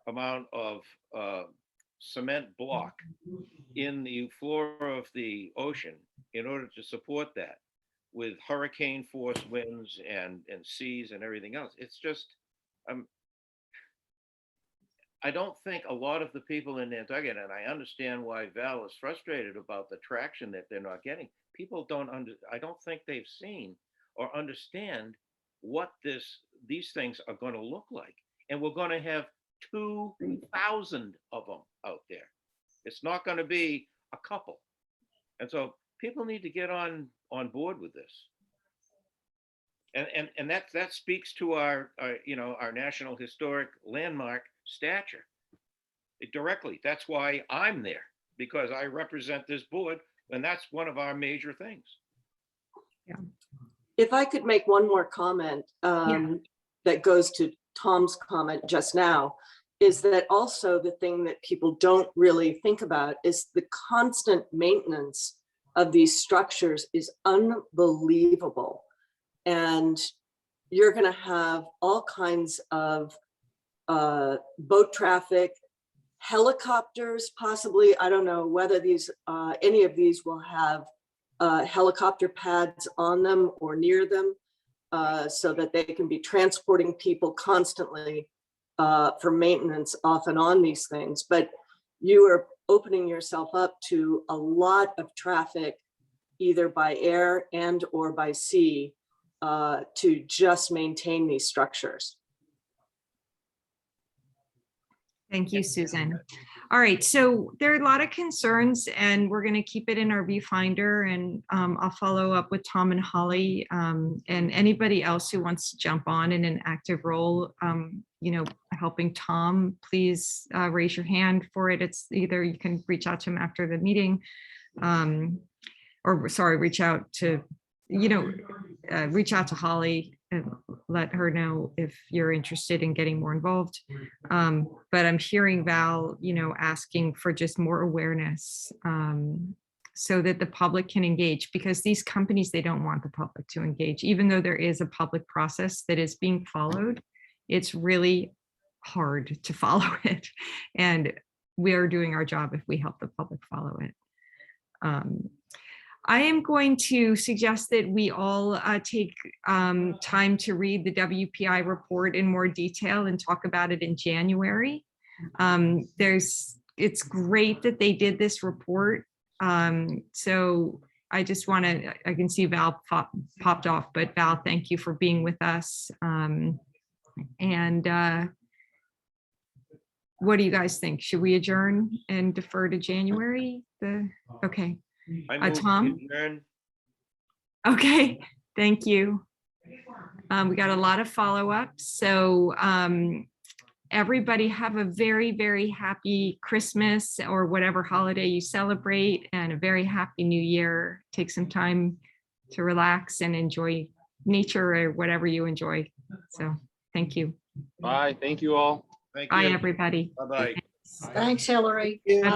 amount of cement block in the floor of the ocean in order to support that, with hurricane force winds and seas and everything else. It's just, I don't think a lot of the people in Nantucket, and I understand why Val is frustrated about the traction that they're not getting. People I don't think they've seen or understand what these things are going to look like. And we're going to have 2,000 of them out there. It's not going to be a couple. And so people need to get on board with this. And that speaks to our National Historic Landmark stature directly. That's why I'm there, because I represent this board, and that's one of our major things. Yeah. If I could make one more comment that goes to Tom's comment just now, is that also the thing that people don't really think about is the constant maintenance of these structures is unbelievable. And you're going to have all kinds of boat traffic, helicopters, possibly. I don't know whether these any of these will have helicopter pads on them or near them, so that they can be transporting people constantly for maintenance off and on these things. But you are opening yourself up to a lot of traffic, either by air and or by sea, to just maintain these structures. Thank you, Susan. All right, so there are a lot of concerns, and we're going to keep it in our viewfinder, and I'll follow up with Tom and Holly, and anybody else who wants to jump on in an active role, helping Tom, please raise your hand for it. It's either you can reach out to him after the meeting, reach out to, reach out to Holly and let her know if you're interested in getting more involved. But I'm hearing Val, asking for just more awareness so that the public can engage, because these companies, they don't want the public to engage, even though there is a public process that is being followed. It's really hard to follow it. And we are doing our job if we help the public follow it. I am going to suggest that we all take time to read the WPI report in more detail and talk about it in January. It's great that they did this report. So I just want to, I can see Val popped off, but Val, thank you for being with us. What do you guys think? Should we adjourn and defer to January? Okay. Tom? Okay, thank you. We got a lot of follow-ups. So everybody have a very, very happy Christmas or whatever holiday you celebrate, and a very happy new year. Take some time to relax and enjoy nature or whatever you enjoy. So thank you. Bye. Thank you all. Thank Bye, you. everybody. Bye-bye. Thanks, Hillary. Bye-bye.